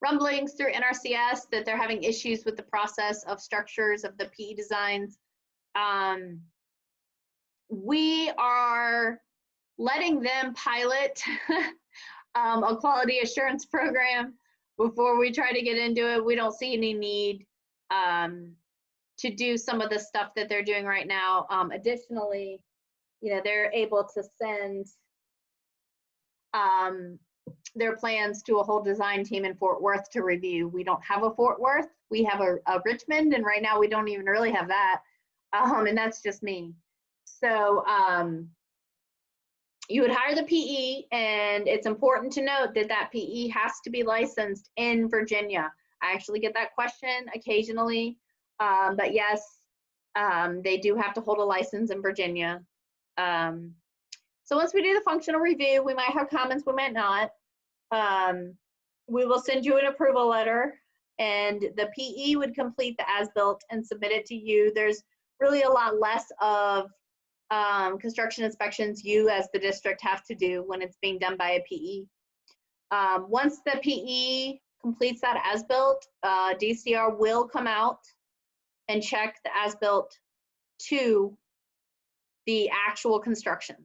B: rumblings through NRCS that they're having issues with the process of structures of the PE designs. We are letting them pilot a quality assurance program before we try to get into it. We don't see any need to do some of the stuff that they're doing right now. Additionally, you know, they're able to send their plans to a whole design team in Fort Worth to review. We don't have a Fort Worth, we have a Richmond, and right now we don't even really have that, and that's just me. So you would hire the PE, and it's important to note that that PE has to be licensed in Virginia. I actually get that question occasionally, but yes, they do have to hold a license in Virginia. So once we do the functional review, we might have comments, we might not. We will send you an approval letter, and the PE would complete the as-built and submit it to you. There's really a lot less of construction inspections you as the district have to do when it's being done by a PE. Once the PE completes that as-built, DCR will come out and check the as-built to the actual construction.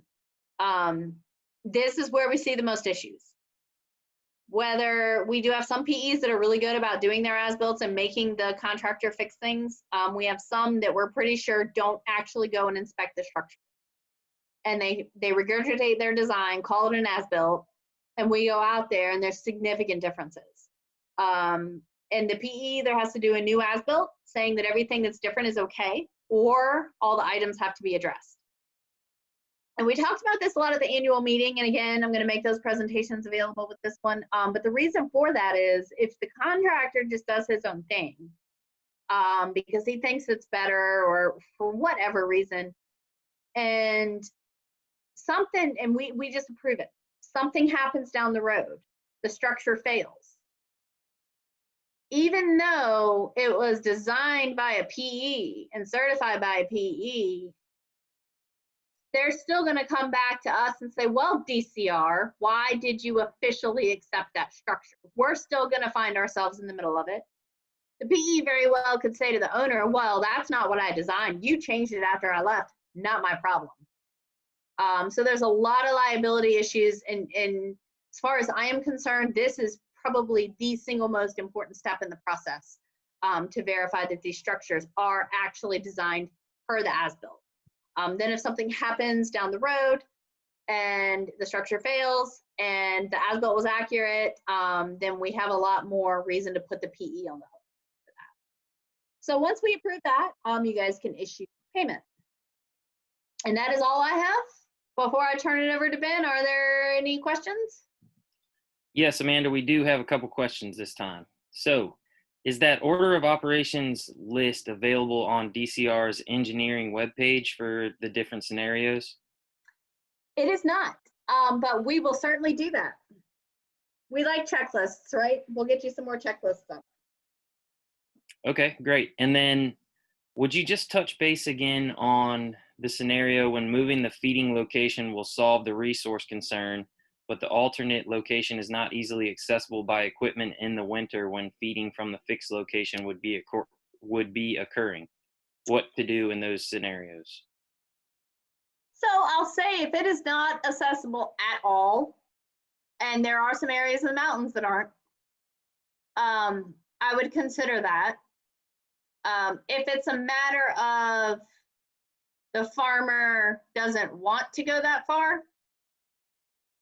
B: This is where we see the most issues. Whether we do have some PEs that are really good about doing their as-builts and making the contractor fix things. We have some that we're pretty sure don't actually go and inspect the structure. And they regurgitate their design, call it an as-built, and we go out there and there's significant differences. And the PE either has to do a new as-built saying that everything that's different is okay, or all the items have to be addressed. And we talked about this a lot at the annual meeting, and again, I'm going to make those presentations available with this one. But the reason for that is if the contractor just does his own thing because he thinks it's better or for whatever reason, and something, and we just approve it, something happens down the road, the structure fails. Even though it was designed by a PE and certified by a PE, they're still going to come back to us and say, well, DCR, why did you officially accept that structure? We're still going to find ourselves in the middle of it. The PE very well could say to the owner, well, that's not what I designed. You changed it after I left. Not my problem. So there's a lot of liability issues. And as far as I am concerned, this is probably the single most important step in the process to verify that these structures are actually designed per the as-built. Then if something happens down the road and the structure fails and the as-built was accurate, then we have a lot more reason to put the PE on the hook for that. So once we approve that, you guys can issue payment. And that is all I have. Before I turn it over to Ben, are there any questions?
A: Yes, Amanda, we do have a couple questions this time. So, is that order of operations list available on DCR's engineering webpage for the different scenarios?
B: It is not, but we will certainly do that. We like checklists, right? We'll get you some more checklists up.
A: Okay, great. And then would you just touch base again on the scenario when moving the feeding location will solve the resource concern, but the alternate location is not easily accessible by equipment in the winter when feeding from the fixed location would be occurring? What to do in those scenarios?
B: So I'll say if it is not accessible at all, and there are some areas in the mountains that aren't, I would consider that. If it's a matter of the farmer doesn't want to go that far,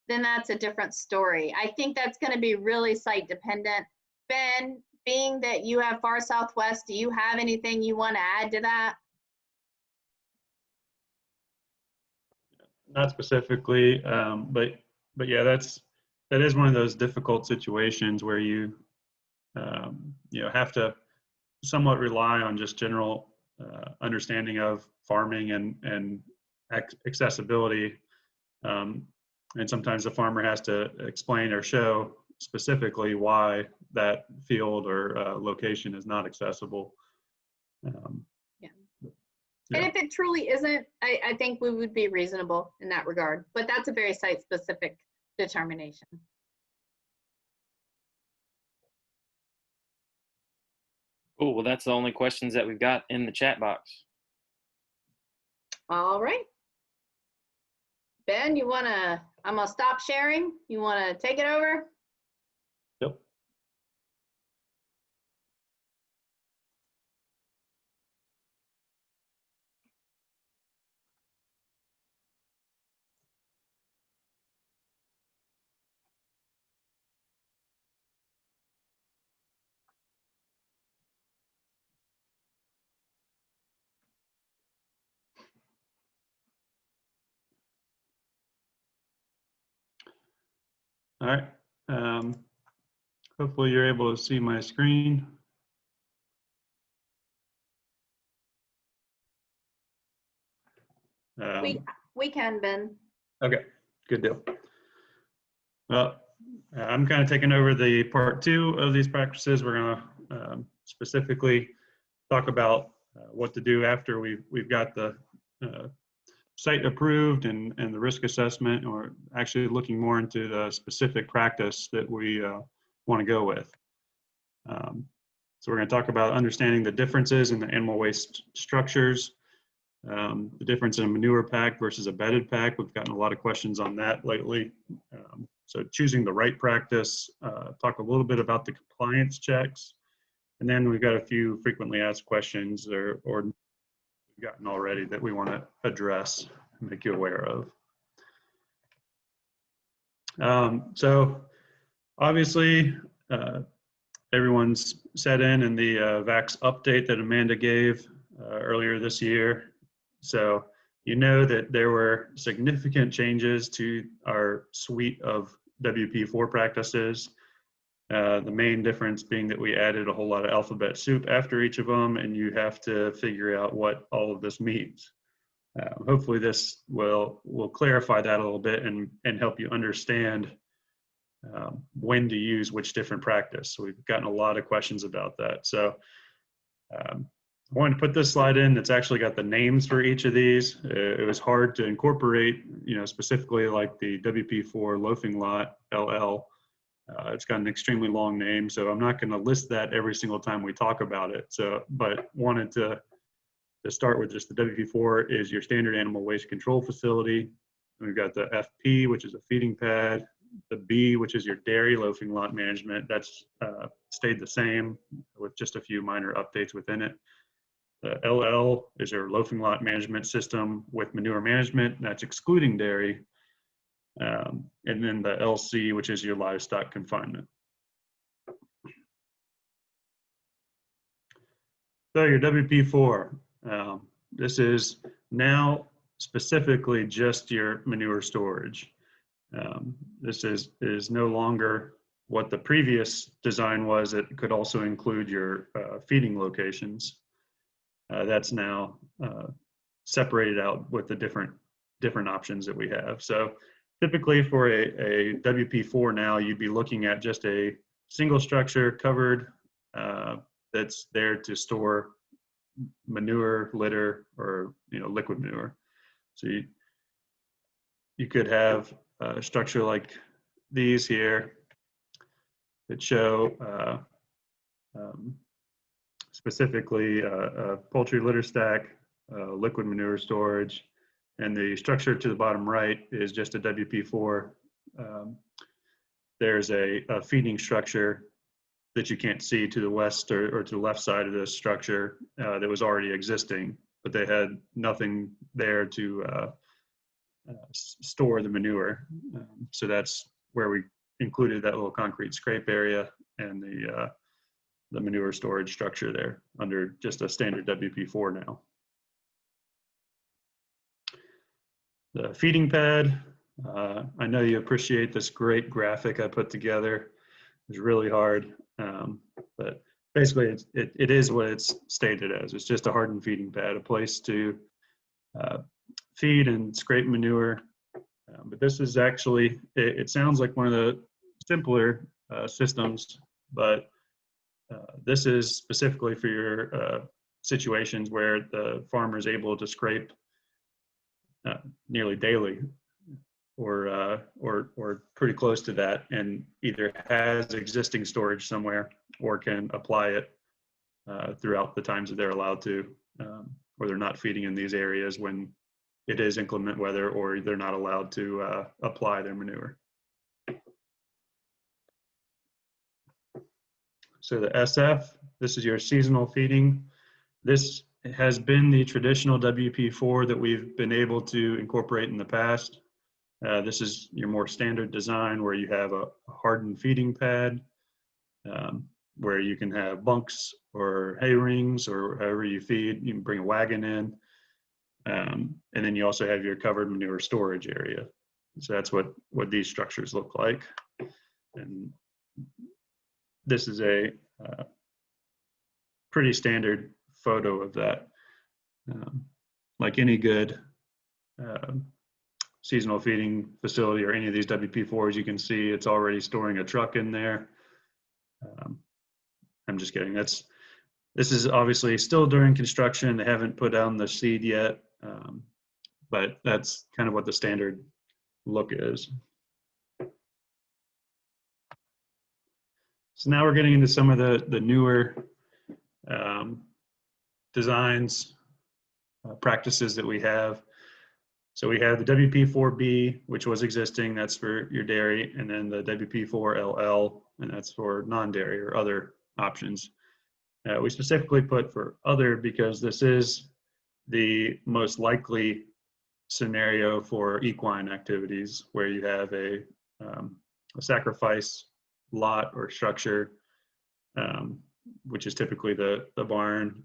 B: then that's a different story. I think that's going to be really site dependent. Ben, being that you have far southwest, do you have anything you want to add to that?
D: Not specifically, but yeah, that is one of those difficult situations where you have to somewhat rely on just general understanding of farming and accessibility. And sometimes the farmer has to explain or show specifically why that field or location is not accessible.
B: Yeah.
D: Yeah.
B: And if it truly isn't, I think we would be reasonable in that regard, but that's a very site-specific determination.
A: Cool. Well, that's the only questions that we've got in the chat box.
B: All right. Ben, I'm gonna stop sharing. You wanna take it over?
D: Yep. All right. Hopefully you're able to see my screen.
B: We can, Ben.
D: Okay, good deal. Well, I'm kind of taking over the part 2 of these practices. We're going to specifically talk about what to do after we've got the site approved and the risk assessment, or actually looking more into the specific practice that we want to go with. So we're going to talk about understanding the differences in the animal waste structures, the difference in a manure pack versus a bedded pack. We've gotten a lot of questions on that lately. So choosing the right practice, talk a little bit about the compliance checks, and then we've got a few frequently asked questions or we've gotten already that we want to address and make you aware of. So obviously, everyone's set in the VACS update that Amanda gave earlier this year. So you know that there were significant changes to our suite of WP4 practices. The main difference being that we added a whole lot of alphabet soup after each of them, and you have to figure out what all of this means. Hopefully this will clarify that a little bit and help you understand when to use which different practice. So we've gotten a lot of questions about that. So I wanted to put this slide in. It's actually got the names for each of these. It was hard to incorporate, specifically like the WP4 loafing lot, LL. It's got an extremely long name, so I'm not going to list that every single time we talk about it. So, but wanted to start with just the WP4 is your standard animal waste control facility. We've got the FP, which is a feeding pad. The B, which is your dairy loafing lot management, that's stayed the same with just a few minor updates within it. The LL is your loafing lot management system with manure management, that's excluding dairy. And then the LC, which is your livestock confinement. So your WP4, this is now specifically just your manure storage. This is no longer what the previous design was. It could also include your feeding locations. That's now separated out with the different options that we have. So typically for a WP4 now, you'd be looking at just a single structure covered that's there to store manure, litter, or liquid manure. So you could have a structure like these here that show specifically a poultry litter stack, liquid manure storage, and the structure to the bottom right is just a WP4. There's a feeding structure that you can't see to the west or to the left side of this structure that was already existing, but they had nothing there to store the manure. So that's where we included that little concrete scrape area and the manure storage structure there under just a standard WP4 now. The feeding pad, I know you appreciate this great graphic I put together. It's really hard, but basically it is what it's stated as. It's just a hardened feeding pad, a place to feed and scrape manure. But this is actually, it sounds like one of the simpler systems, but this is specifically for your situations where the farmer is able to scrape nearly daily or pretty close to that, and either has existing storage somewhere or can apply it throughout the times that they're allowed to, or they're not feeding in these areas when it is inclement weather or they're not allowed to apply their manure. So the SF, this is your seasonal feeding. This has been the traditional WP4 that we've been able to incorporate in the past. This is your more standard design where you have a hardened feeding pad, where you can have bunks or hay rings or however you feed. You can bring a wagon in. And then you also have your covered manure storage area. So that's what these structures look like. And this is a pretty standard photo of that. Like any good seasonal feeding facility or any of these WP4s, you can see it's already storing a truck in there. I'm just kidding. This is obviously still during construction. They haven't put down the seed yet, but that's kind of what the standard look is. So now we're getting into some of the newer designs, practices that we have. So we have the WP4B, which was existing, that's for your dairy, and then the WP4LL, and that's for non-dairy or other options. We specifically put for other because this is the most likely scenario for equine activities where you have a sacrifice lot or structure, which is typically the barn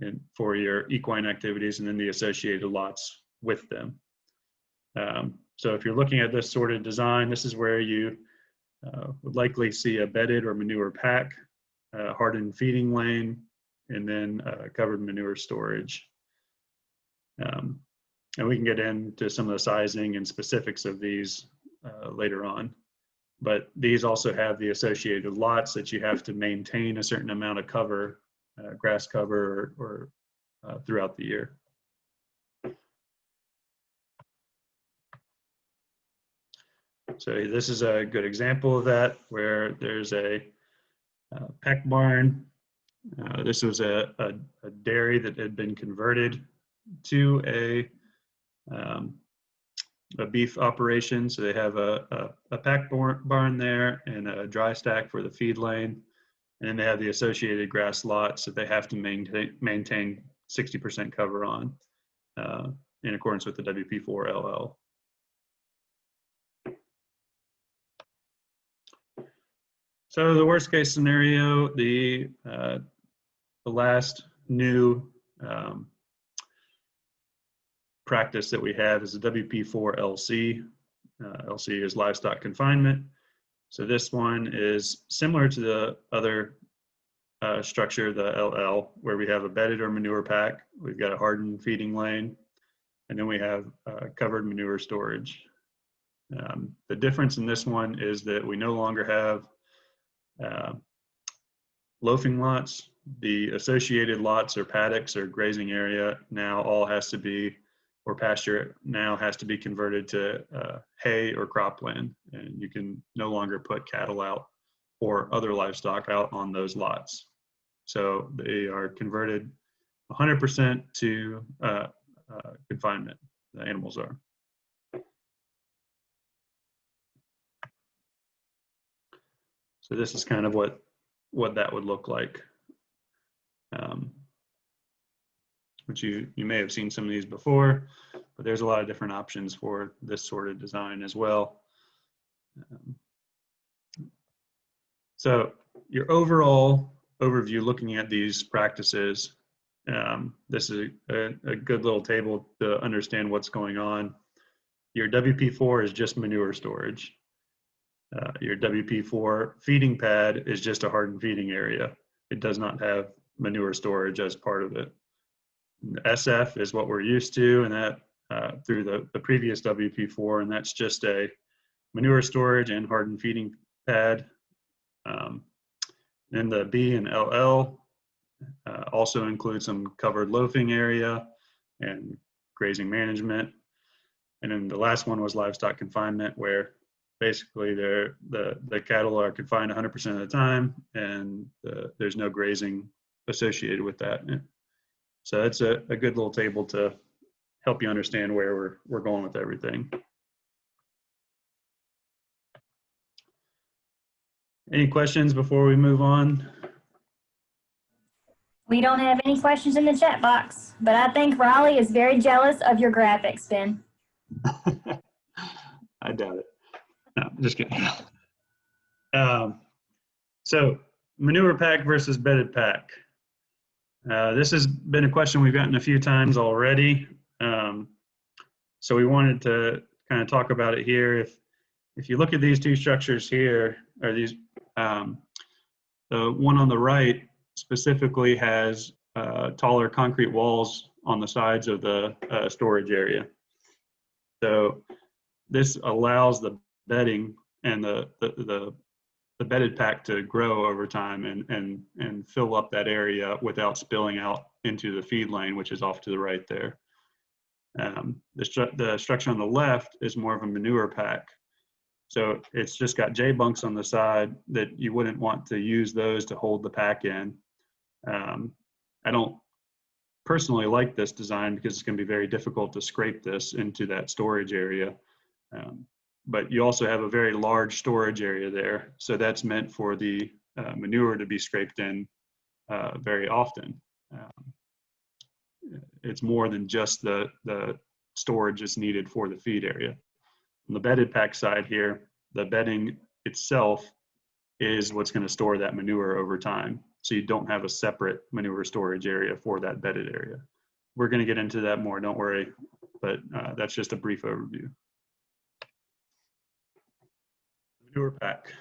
D: and for your equine activities, and then the associated lots with them. So if you're looking at this sort of design, this is where you would likely see a bedded or manure pack, hardened feeding lane, and then covered manure storage. And we can get into some of the sizing and specifics of these later on. But these also have the associated lots that you have to maintain a certain amount of cover grass cover or throughout the year. So this is a good example of that, where there's a pack barn. This was a dairy that had been converted to a beef operation. So they have a pack barn there and a dry stack for the feed lane. And then they have the associated grass lots that they have to maintain 60% cover on in accordance with the WP4 LL. So the worst case scenario, the last new practice that we have is the WP4 LC. LC is livestock confinement. So this one is similar to the other structure, the LL, where we have a bedded or manure pack. We've got a hardened feeding lane, and then we have covered manure storage. The difference in this one is that we no longer have loafing lots. The associated lots or paddocks or grazing area now all has to be, or pasture now has to be converted to hay or cropland, and you can no longer put cattle out or other livestock out on those lots. So they are converted 100% to confinement, the animals are. So this is kind of what that would look like. Which you may have seen some of these before, but there's a lot of different options for this sort of design as well. So your overall overview looking at these practices, this is a good little table to understand what's going on. Your WP4 is just manure storage. Your WP4 feeding pad is just a hardened feeding area. It does not have manure storage as part of it. SF is what we're used to, and that through the previous WP4, and that's just a manure storage and hardened feeding pad. Then the B and LL also include some covered loafing area and grazing management. And then the last one was livestock confinement, where basically the cattle are confined 100% of the time, and there's no grazing associated with that. So that's a good little table to help you understand where we're going with everything. Any questions before we move on?
C: We don't have any questions in the chat box, but I think Raleigh is very jealous of your graphics, Ben.
D: I doubt it. No, just kidding. So manure pack versus bedded pack. This has been a question we've gotten a few times already. So we wanted to kind of talk about it here. If you look at these two structures here, or these, the one on the right specifically has taller concrete walls on the sides of the storage area. So this allows the bedding and the bedded pack to grow over time and fill up that area without spilling out into the feed lane, which is off to the right there. The structure on the left is more of a manure pack. So it's just got J bunks on the side that you wouldn't want to use those to hold the pack in. I don't personally like this design because it's going to be very difficult to scrape this into that storage area. But you also have a very large storage area there. So that's meant for the manure to be scraped in very often. It's more than just the storage is needed for the feed area. On the bedded pack side here, the bedding itself is what's going to store that manure over time. So you don't have a separate manure storage area for that bedded area. We're going to get into that more, don't worry, but that's just a brief overview. Manure pack.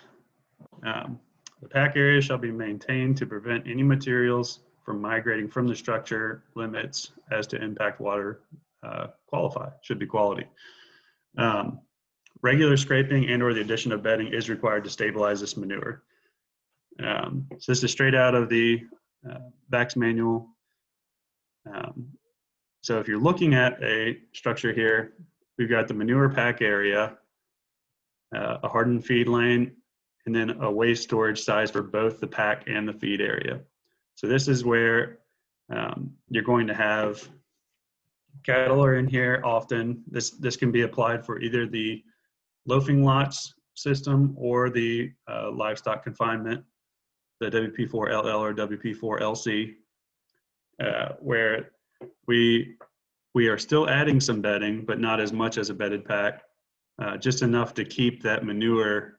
D: The pack area shall be maintained to prevent any materials from migrating from the structure limits as to impact water should be quality. Regular scraping and or the addition of bedding is required to stabilize this manure. So this is straight out of the VACS manual. So if you're looking at a structure here, we've got the manure pack area, a hardened feed lane, and then a waste storage size for both the pack and the feed area. So this is where you're going to have cattle are in here often. This can be applied for either the loafing lots system or the livestock confinement, the WP4LL or WP4LC, where we are still adding some bedding, but not as much as a bedded pack, just enough to keep that manure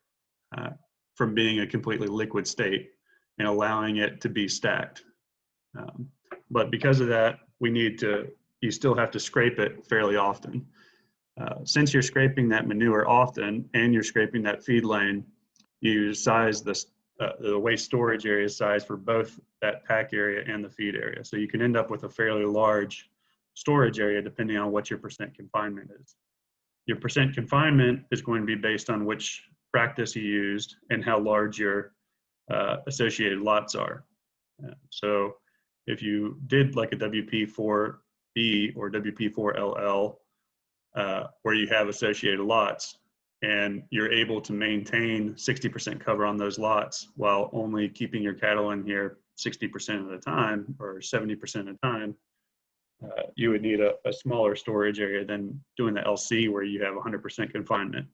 D: from being a completely liquid state and allowing it to be stacked. But because of that, you still have to scrape it fairly often. Since you're scraping that manure often and you're scraping that feed lane, you size the waste storage area size for both that pack area and the feed area. So you can end up with a fairly large storage area depending on what your percent confinement is. Your percent confinement is going to be based on which practice you used and how large your associated lots are. So if you did like a WP4B or WP4LL, where you have associated lots and you're able to maintain 60% cover on those lots while only keeping your cattle in here 60% of the time or 70% of the time, you would need a smaller storage area than doing the LC where you have 100% confinement.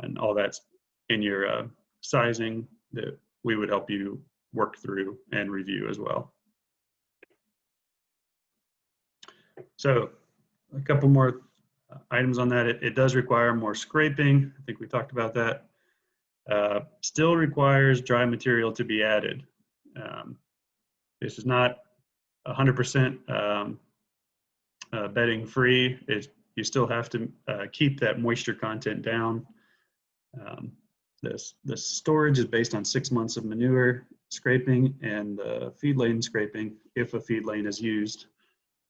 D: And all that's in your sizing that we would help you work through and review as well. So a couple more items on that. It does require more scraping. I think we talked about that. Still requires dry material to be added. This is not 100% bedding free. You still have to keep that moisture content down. The storage is based on 6 months of manure scraping and feed lane scraping if a feed lane is used.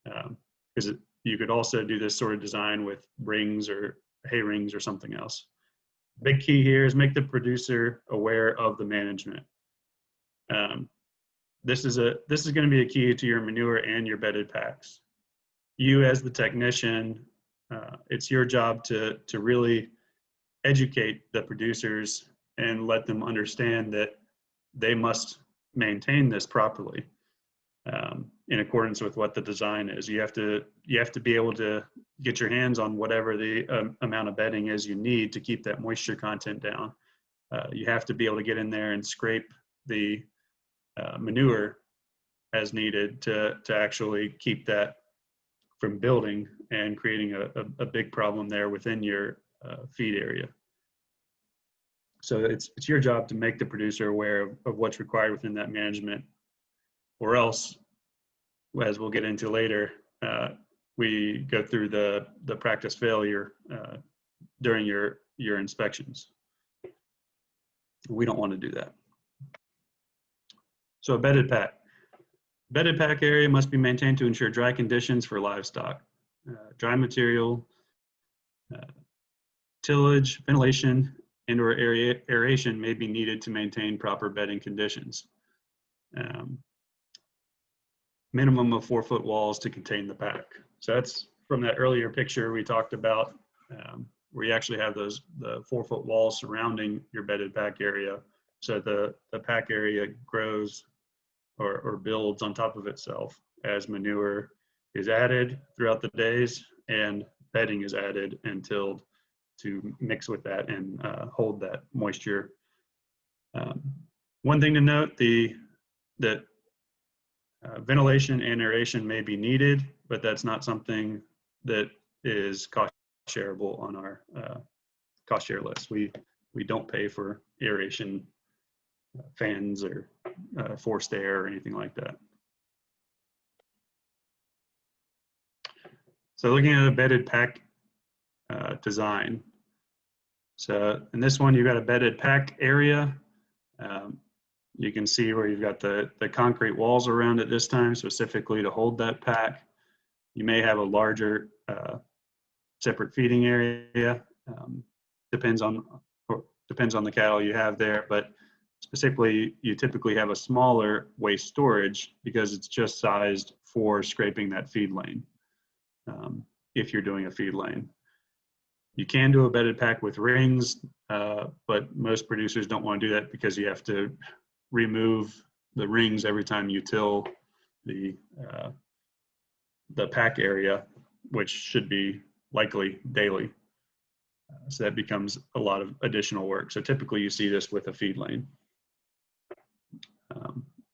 D: Because you could also do this sort of design with rings or hay rings or something else. Big key here is make the producer aware of the management. This is going to be a key to your manure and your bedded packs. You as the technician, it's your job to really educate the producers and let them understand that they must maintain this properly. In accordance with what the design is. You have to be able to get your hands on whatever the amount of bedding is you need to keep that moisture content down. You have to be able to get in there and scrape the manure as needed to actually keep that from building and creating a big problem there within your feed area. So it's your job to make the producer aware of what's required within that management, or else, as we'll get into later, we go through the practice failure during your inspections. We don't want to do that. So a bedded pack. Bedded pack area must be maintained to ensure dry conditions for livestock. Dry material, tillage, ventilation, and or aeration may be needed to maintain proper bedding conditions. Minimum of 4-foot walls to contain the pack. So that's from that earlier picture we talked about, where you actually have the 4-foot walls surrounding your bedded pack area. So the pack area grows or builds on top of itself as manure is added throughout the days and bedding is added and tilled to mix with that and hold that moisture. One thing to note, that ventilation and aeration may be needed, but that's not something that is cost shareable on our cost share list. We don't pay for aeration fans or forced air or anything like that. So looking at a bedded pack design. So in this one, you've got a bedded pack area. You can see where you've got the concrete walls around it this time, specifically to hold that pack. You may have a larger separate feeding area. Depends on the cattle you have there, but specifically, you typically have a smaller waste storage because it's just sized for scraping that feed lane, if you're doing a feed lane. You can do a bedded pack with rings, but most producers don't want to do that because you have to remove the rings every time you till the pack area, which should be likely daily. So that becomes a lot of additional work. So typically you see this with a feed lane.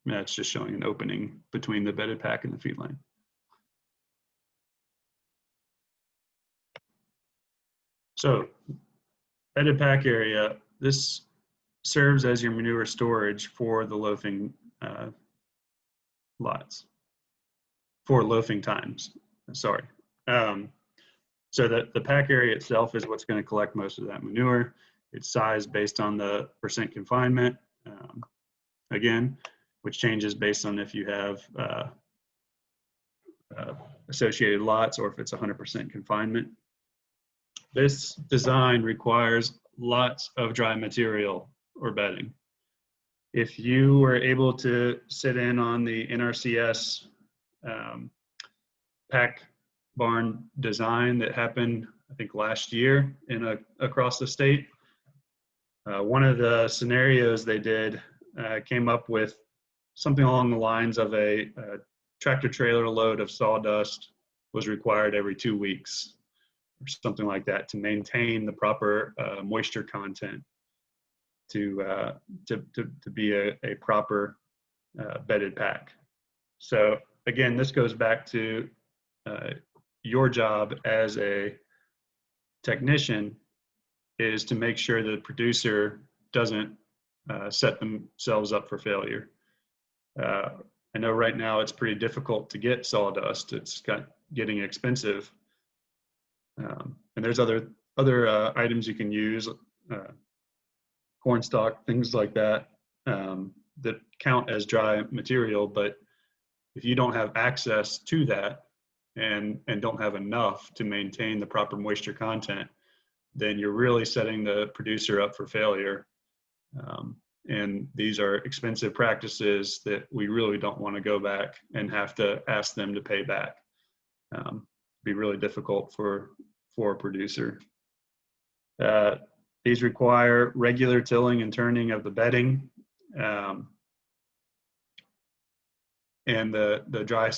D: That's just showing an opening between the bedded pack and the feed lane. So bedded pack area, this serves as your manure storage for the loafing lots, for loafing times, sorry. So that the pack area itself is what's going to collect most of that manure. It's sized based on the percent confinement, again, which changes based on if you have associated lots or if it's 100% confinement. This design requires lots of dry material or bedding. If you were able to sit in on the NRCS pack barn design that happened, I think, last year across the state, one of the scenarios they did came up with something along the lines of a tractor trailer load of sawdust was required every 2 weeks or something like that to maintain the proper moisture content to be a proper bedded pack. So again, this goes back to your job as a technician is to make sure the producer doesn't set themselves up for failure. I know right now it's pretty difficult to get sawdust. It's getting expensive. And there's other items you can use, cornstalk, things like that, that count as dry material. But if you don't have access to that and don't have enough to maintain the proper moisture content, then you're really setting the producer up for failure. And these are expensive practices that we really don't want to go back and have to ask them to pay back. Be really difficult for a producer. These require regular tilling and turning of the bedding. And the dry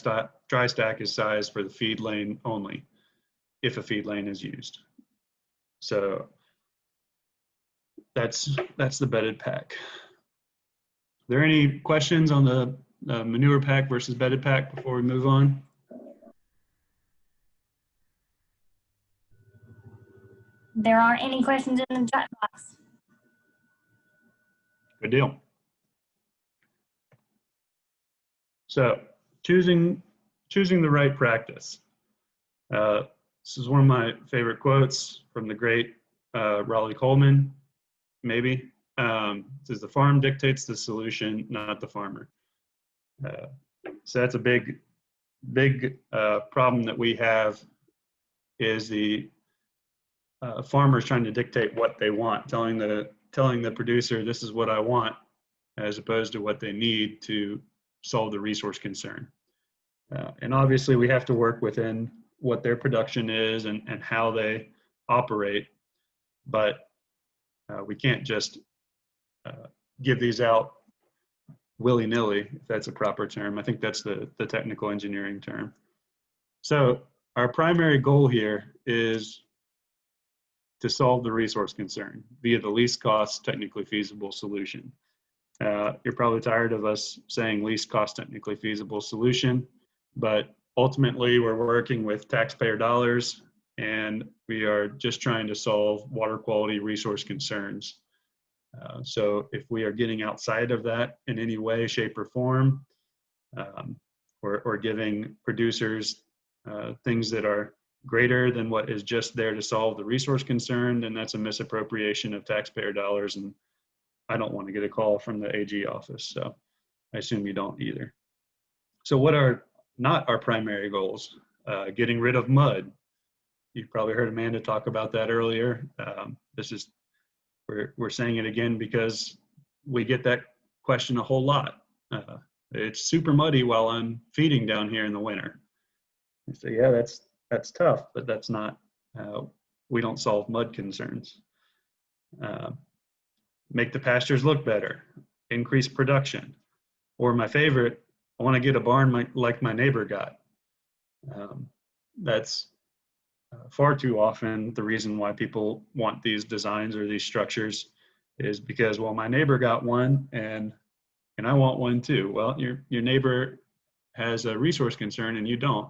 D: stack is sized for the feed lane only, if a feed lane is used. So that's the bedded pack. Are there any questions on the manure pack versus bedded pack before we move on?
C: There aren't any questions in the chat box.
D: Good deal. So choosing the right practice. This is one of my favorite quotes from the great Raleigh Coleman, maybe. It says, "The farm dictates the solution, not the farmer." So that's a big problem that we have, is the farmers trying to dictate what they want, telling the producer, this is what I want, as opposed to what they need to solve the resource concern. And obviously we have to work within what their production is and how they operate, but we can't just give these out willy-nilly, if that's a proper term. I think that's the technical engineering term. So our primary goal here is to solve the resource concern via the least cost, technically feasible solution. You're probably tired of us saying least cost, technically feasible solution, but ultimately we're working with taxpayer dollars and we are just trying to solve water quality resource concerns. So if we are getting outside of that in any way, shape, or form, or giving producers things that are greater than what is just there to solve the resource concern, then that's a misappropriation of taxpayer dollars, and I don't want to get a call from the AG office, so I assume you don't either. So what are not our primary goals? Getting rid of mud. You probably heard Amanda talk about that earlier. We're saying it again because we get that question a whole lot. It's super muddy while I'm feeding down here in the winter. I say, yeah, that's tough, but that's not, we don't solve mud concerns. Make the pastures look better, increase production. Or my favorite, I want to get a barn like my neighbor got. That's far too often the reason why people want these designs or these structures is because, well, my neighbor got one and I want one too. Well, your neighbor has a resource concern and you don't,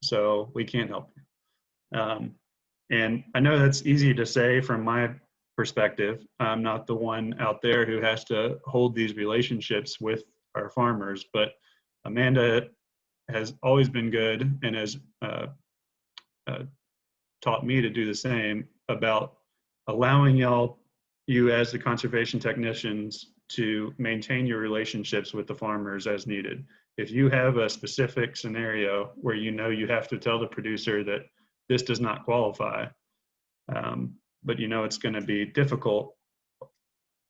D: so we can't help you. And I know that's easy to say from my perspective. I'm not the one out there who has to hold these relationships with our farmers, but Amanda has always been good and has taught me to do the same about allowing you as the conservation technicians to maintain your relationships with the farmers as needed. If you have a specific scenario where you know you have to tell the producer that this does not qualify, but you know it's going to be difficult,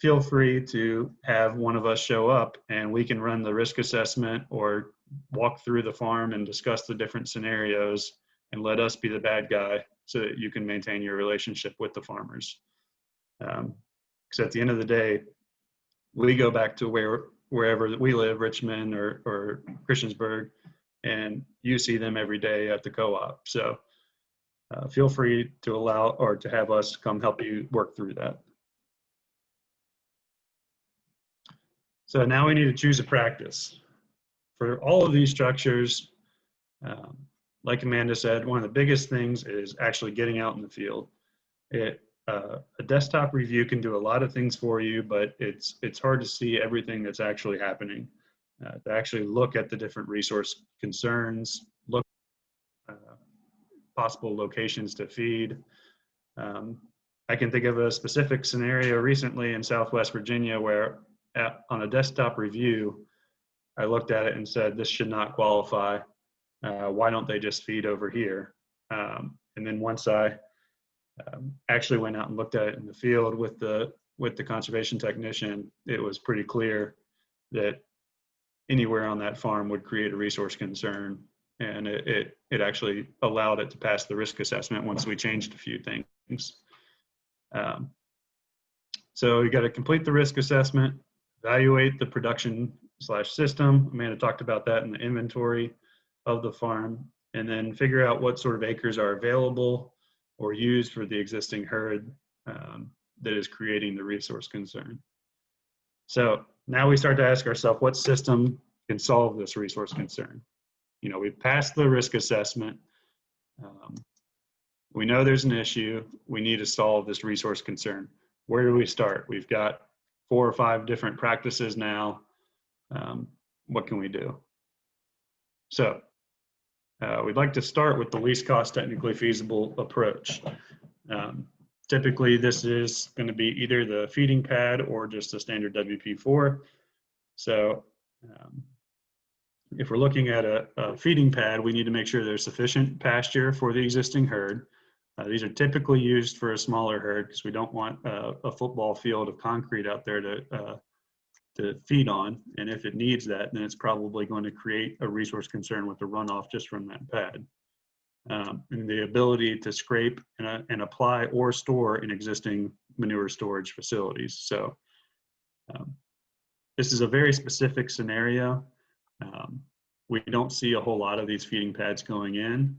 D: feel free to have one of us show up and we can run the risk assessment or walk through the farm and discuss the different scenarios and let us be the bad guy so that you can maintain your relationship with the farmers. Because at the end of the day, we go back to wherever we live, Richmond or Christiansburg, and you see them every day at the co-op. So feel free to allow or to have us come help you work through that. So now we need to choose a practice. For all of these structures, like Amanda said, one of the biggest things is actually getting out in the field. A desktop review can do a lot of things for you, but it's hard to see everything that's actually happening. To actually look at the different resource concerns, look at possible locations to feed. I can think of a specific scenario recently in Southwest Virginia where on a desktop review, I looked at it and said, this should not qualify. Why don't they just feed over here? And then once I actually went out and looked at it in the field with the conservation technician, it was pretty clear that anywhere on that farm would create a resource concern. And it actually allowed it to pass the risk assessment once we changed a few things. So you got to complete the risk assessment, evaluate the production/system. Amanda talked about that in the inventory of the farm, and then figure out what sort of acres are available or used for the existing herd that is creating the resource concern. So now we start to ask ourselves, what system can solve this resource concern? You know, we've passed the risk assessment. We know there's an issue. We need to solve this resource concern. Where do we start? We've got 4 or 5 different practices now. What can we do? So we'd like to start with the least cost technically feasible approach. Typically, this is going to be either the feeding pad or just a standard WP4. So if we're looking at a feeding pad, we need to make sure there's sufficient pasture for the existing herd. These are typically used for a smaller herd because we don't want a football field of concrete out there to feed on. And if it needs that, then it's probably going to create a resource concern with the runoff just from that pad. And the ability to scrape and apply or store in existing manure storage facilities. So this is a very specific scenario. We don't see a whole lot of these feeding pads going in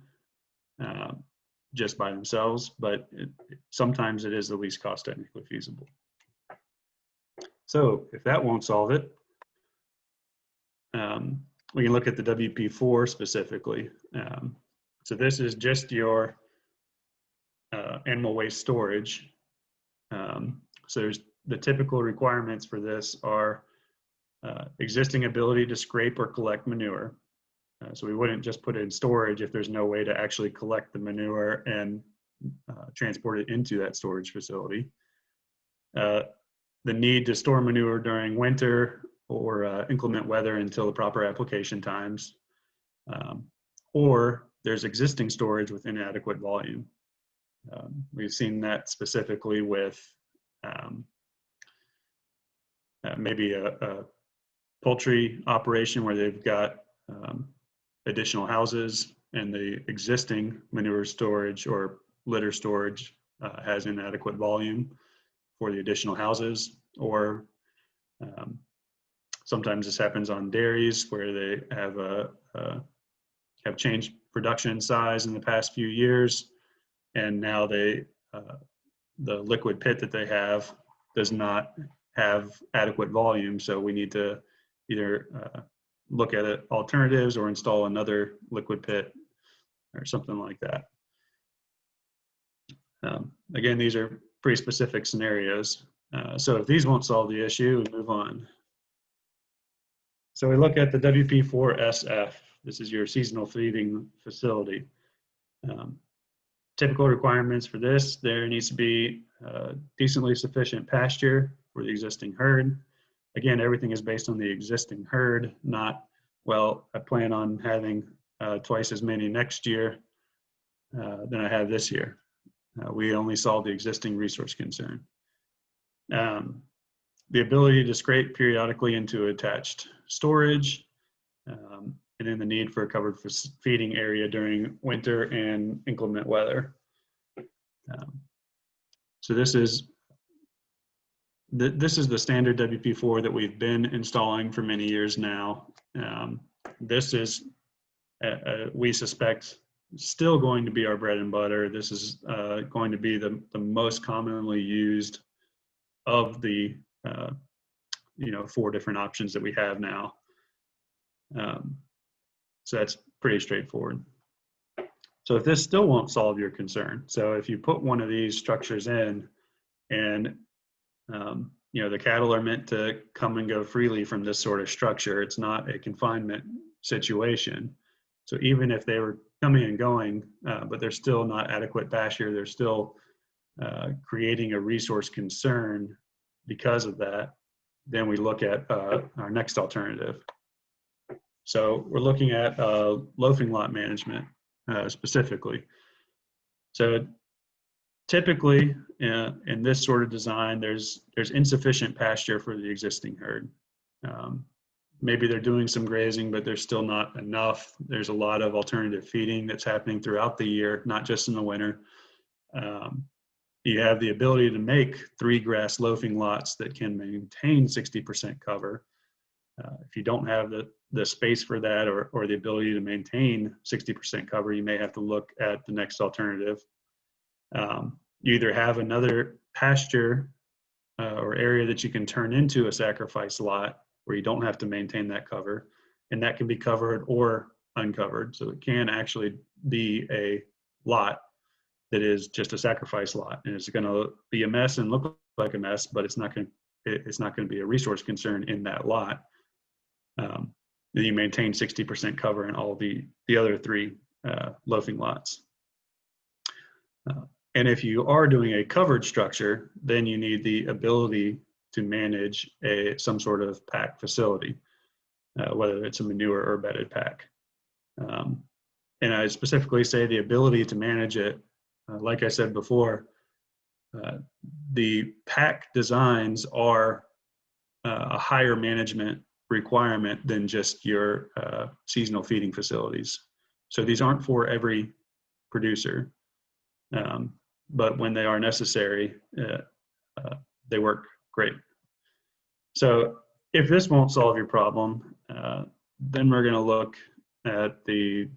D: just by themselves, but sometimes it is the least cost technically feasible. So if that won't solve it, we can look at the WP4 specifically. So this is just your animal waste storage. So there's the typical requirements for this are existing ability to scrape or collect manure. So we wouldn't just put it in storage if there's no way to actually collect the manure and transport it into that storage facility. The need to store manure during winter or inclement weather until the proper application times, or there's existing storage with inadequate volume. We've seen that specifically with maybe a poultry operation where they've got additional houses and the existing manure storage or litter storage has inadequate volume for the additional houses, or sometimes this happens on dairies where they have changed production size in the past few years, and now the liquid pit that they have does not have adequate volume, so we need to either look at alternatives or install another liquid pit or something like that. Again, these are pretty specific scenarios. So if these won't solve the issue, we move on. So we look at the WP4SF. This is your seasonal feeding facility. Typical requirements for this: there needs to be decently sufficient pasture for the existing herd. Again, everything is based on the existing herd, not, well, I plan on having twice as many next year than I have this year. We only solve the existing resource concern. The ability to scrape periodically into attached storage, and then the need for a covered feeding area during winter and inclement weather. So this is the standard WP4 that we've been installing for many years now. This is, we suspect, still going to be our bread and butter. This is going to be the most commonly used of the 4 different options that we have now. So that's pretty straightforward. So if this still won't solve your concern, so if you put one of these structures in and the cattle are meant to come and go freely from this sort of structure, it's not a confinement situation. So even if they were coming and going, but there's still not adequate pasture, they're still creating a resource concern because of that, then we look at our next alternative. So we're looking at loafing lot management specifically. So typically in this sort of design, there's insufficient pasture for the existing herd. Maybe they're doing some grazing, but there's still not enough. There's a lot of alternative feeding that's happening throughout the year, not just in the winter. You have the ability to make 3 grass loafing lots that can maintain 60% cover. If you don't have the space for that or the ability to maintain 60% cover, you may have to look at the next alternative. You either have another pasture or area that you can turn into a sacrifice lot where you don't have to maintain that cover, and that can be covered or uncovered. So it can actually be a lot that is just a sacrifice lot, and it's going to be a mess and look like a mess, but it's not going to be a resource concern in that lot. Then you maintain 60% cover in all the other 3 loafing lots. And if you are doing a covered structure, then you need the ability to manage some sort of pack facility, whether it's a manure or bedded pack. And I specifically say the ability to manage it. Like I said before, the pack designs are a higher management requirement than just your seasonal feeding facilities. So these aren't for every producer, but when they are necessary, they work great. So if this won't solve your problem, then we're going to look at the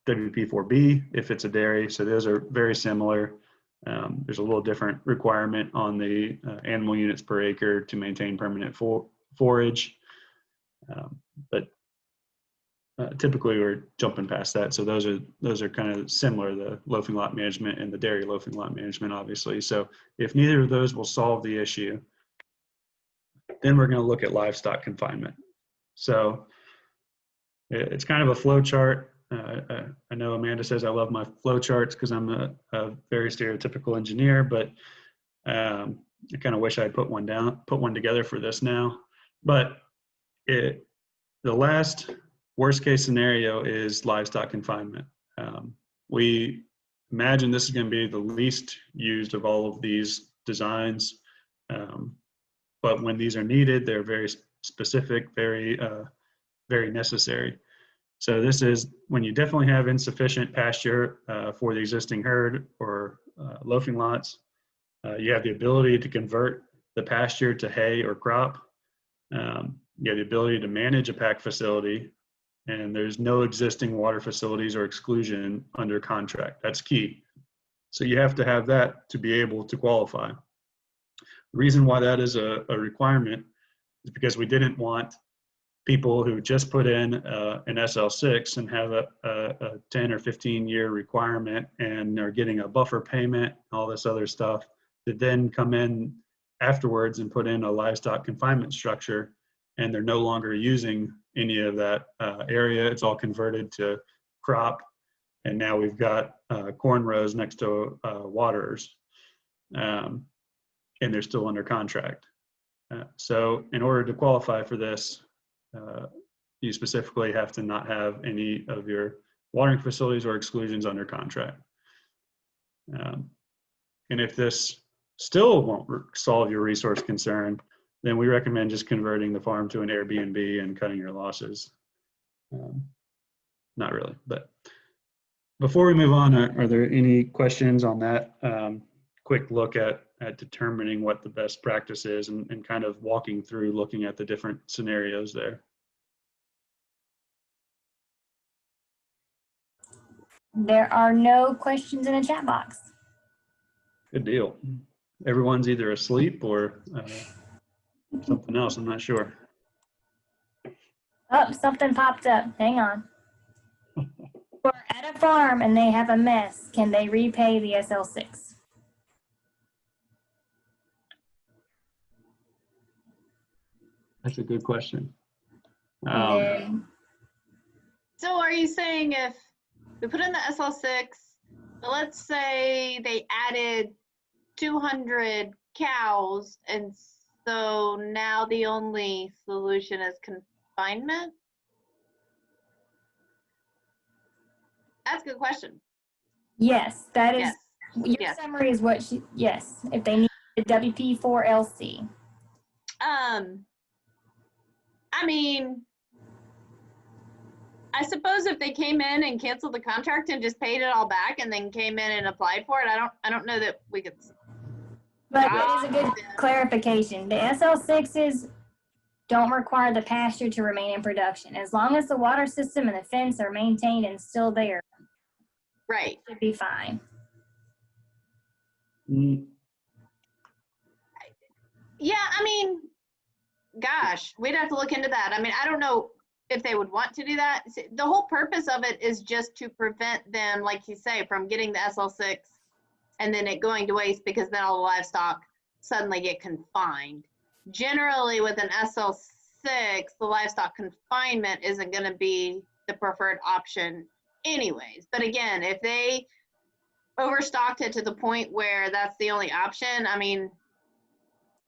D: WP4B if it's a dairy. So those are very similar. There's a little different requirement on the animal units per acre to maintain permanent forage, but typically we're jumping past that. So those are kind of similar, the loafing lot management and the dairy loafing lot management, obviously. So if neither of those will solve the issue, then we're going to look at livestock confinement. So it's kind of a flow chart. I know Amanda says I love my flow charts because I'm a very stereotypical engineer, but I kind of wish I put one together for this now. But the last worst case scenario is livestock confinement. We imagine this is going to be the least used of all of these designs. But when these are needed, they're very specific, very necessary. So this is when you definitely have insufficient pasture for the existing herd or loafing lots. You have the ability to convert the pasture to hay or crop. You have the ability to manage a pack facility, and there's no existing water facilities or exclusion under contract. That's key. So you have to have that to be able to qualify. The reason why that is a requirement is because we didn't want people who just put in an SL6 and have a 10 or 15 year requirement and are getting a buffer payment, all this other stuff, to then come in afterwards and put in a livestock confinement structure, and they're no longer using any of that area. It's all converted to crop, and now we've got corn rows next to waterers, and they're still under contract. So in order to qualify for this, you specifically have to not have any of your watering facilities or exclusions under contract. And if this still won't solve your resource concern, then we recommend just converting the farm to an Airbnb and cutting your losses. Not really, but before we move on, are there any questions on that quick look at determining what the best practice is and kind of walking through looking at the different scenarios there?
C: There are no questions in the chat box.
D: Good deal. Everyone's either asleep or something else, I'm not sure.
C: Oh, something popped up. Hang on. We're at a farm and they have a mess. Can they repay the SL6?
D: That's a good question.
C: And
B: So are you saying if we put in the SL6, let's say they added 200 cows, and so now the only solution is confinement? That's a good question.
C: yes, that is,
B: Yes.
C: your
B: Yes.
C: summary is what she, yes, if they need a WP4LC.
B: I mean, I suppose if they came in and canceled the contract and just paid it all back and then came in and applied for it, I don't know that we could.
C: But that is a good clarification. The SL6s don't require the pasture to remain in production. As long as the water system and the fence are maintained and still there,
B: Right.
C: it should be fine.
B: Yeah, I mean, gosh, we'd have to look into that. I mean, I don't know if they would want to do that. The whole purpose of it is just to prevent them, like you say, from getting the SL6 and then it going to waste, because then all the livestock suddenly get confined. Generally, with an SL6, the livestock confinement isn't going to be the preferred option anyways. But again, if they overstocked it to the point where that's the only option, I mean,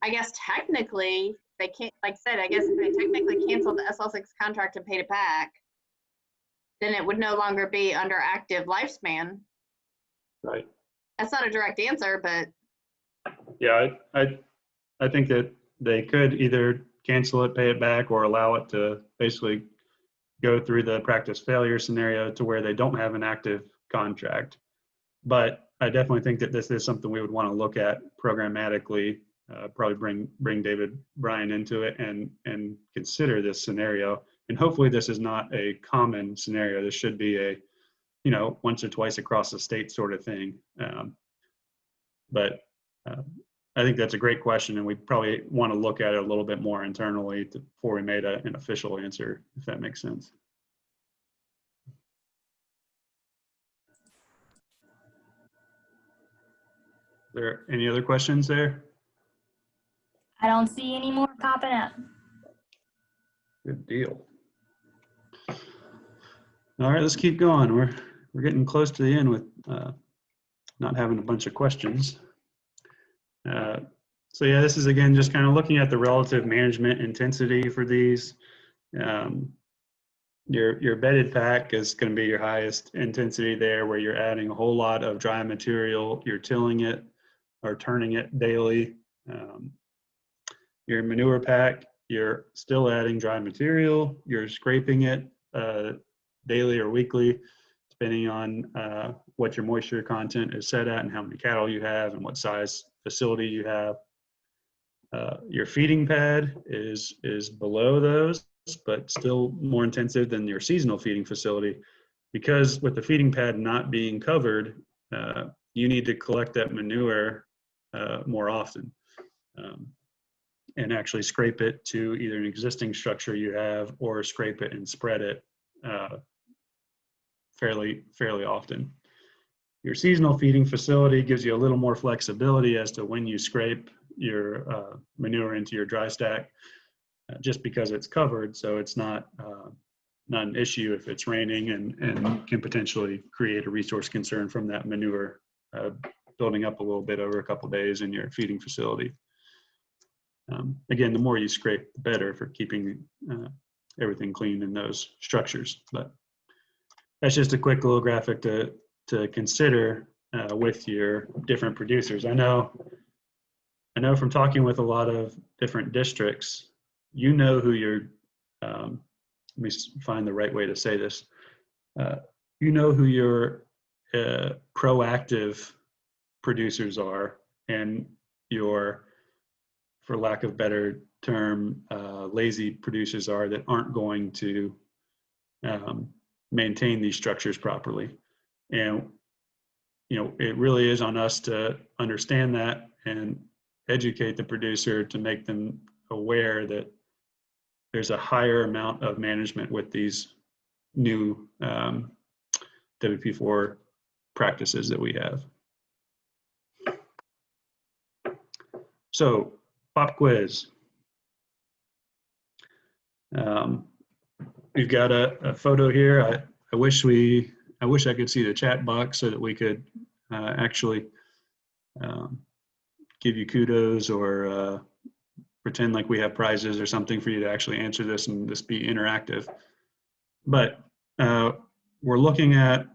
B: I guess technically they can't, like I said, I guess if they technically canceled the SL6 contract and paid it back, then it would no longer be under active lifespan.
D: Right.
B: That's not a direct answer, but
D: Yeah, I think that they could either cancel it, pay it back, or allow it to basically go through the practice failure scenario to where they don't have an active contract. But I definitely think that this is something we would want to look at programmatically, probably bring David Bryan into it and consider this scenario. And hopefully this is not a common scenario. This should be a, once or twice across the state sort of thing. But I think that's a great question, and we probably want to look at it a little bit more internally before we made an official answer, if that makes sense. Are there any other questions there?
C: I don't see any more popping up.
D: Good deal. All right, let's keep going. We're getting close to the end with not having a bunch of questions. So yeah, this is again just kind of looking at the relative management intensity for these. Your bedded pack is going to be your highest intensity there, where you're adding a whole lot of dry material. You're tilling it or turning it daily. your manure pack, you're still adding dry material, you're scraping it daily or weekly, depending on what your moisture content is set at and how many cattle you have and what size facility you have. Your feeding pad is below those, but still more intensive than your seasonal feeding facility, because with the feeding pad not being covered, you need to collect that manure more often, and actually scrape it to either an existing structure you have or scrape it and spread it fairly often. Your seasonal feeding facility gives you a little more flexibility as to when you scrape your manure into your dry stack, just because it's covered, so it's not an issue if it's raining and can potentially create a resource concern from that manure building up a little bit over a couple days in your feeding facility. Again, the more you scrape, the better for keeping everything clean in those structures. But that's just a quick little graphic to consider with your different producers. I know from talking with a lot of different districts, you know who your, let me find the right way to say this. You know who your proactive producers are, and your, for lack of better term, lazy producers are that aren't going to maintain these structures properly. And, you know, it really is on us to understand that and educate the producer to make them aware that there's a higher amount of management with these new WP4 practices that we have. So, pop quiz. We've got a photo here. I wish I could see the chat box so that we could actually give you kudos or pretend like we have prizes or something for you to actually answer this and just be interactive. But we're looking at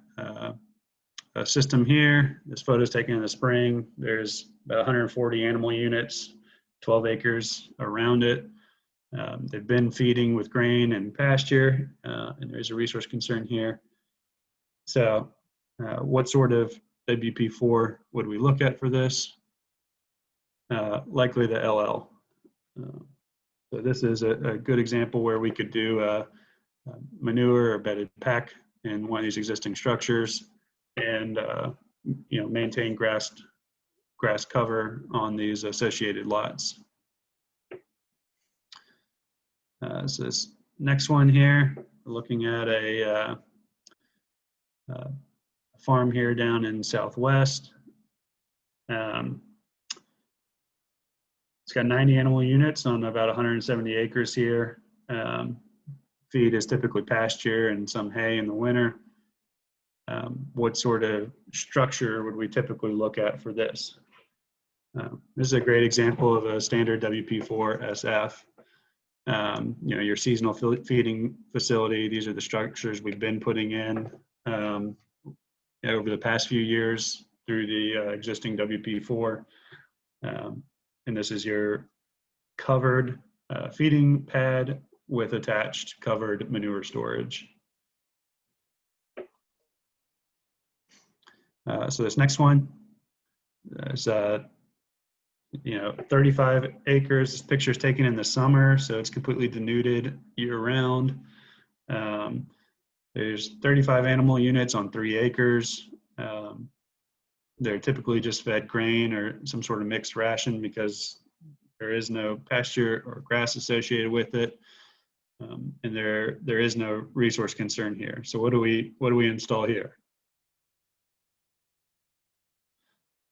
D: a system here. This photo is taken in the spring. There's about 140 animal units, 12 acres around it. They've been feeding with grain and pasture, and there's a resource concern here. So what sort of WP4 would we look at for this? Likely the LL. So this is a good example where we could do manure or bedded pack in one of these existing structures, and you know, maintain grass cover on these associated lots. So this next one here, we're looking at a farm here down in Southwest. It's got 90 animal units on about 170 acres here. Feed is typically pasture and some hay in the winter. What sort of structure would we typically look at for this? This is a great example of a standard WP4 SF. You know, your seasonal feeding facility, these are the structures we've been putting in over the past few years through the existing WP4. And this is your covered feeding pad with attached covered manure storage. So this next one is, you know, 35 acres. This picture is taken in the summer, so it's completely denuded year round. There's 35 animal units on 3 acres. They're typically just fed grain or some sort of mixed ration because there is no pasture or grass associated with it. And there is no resource concern here. So what do we install here?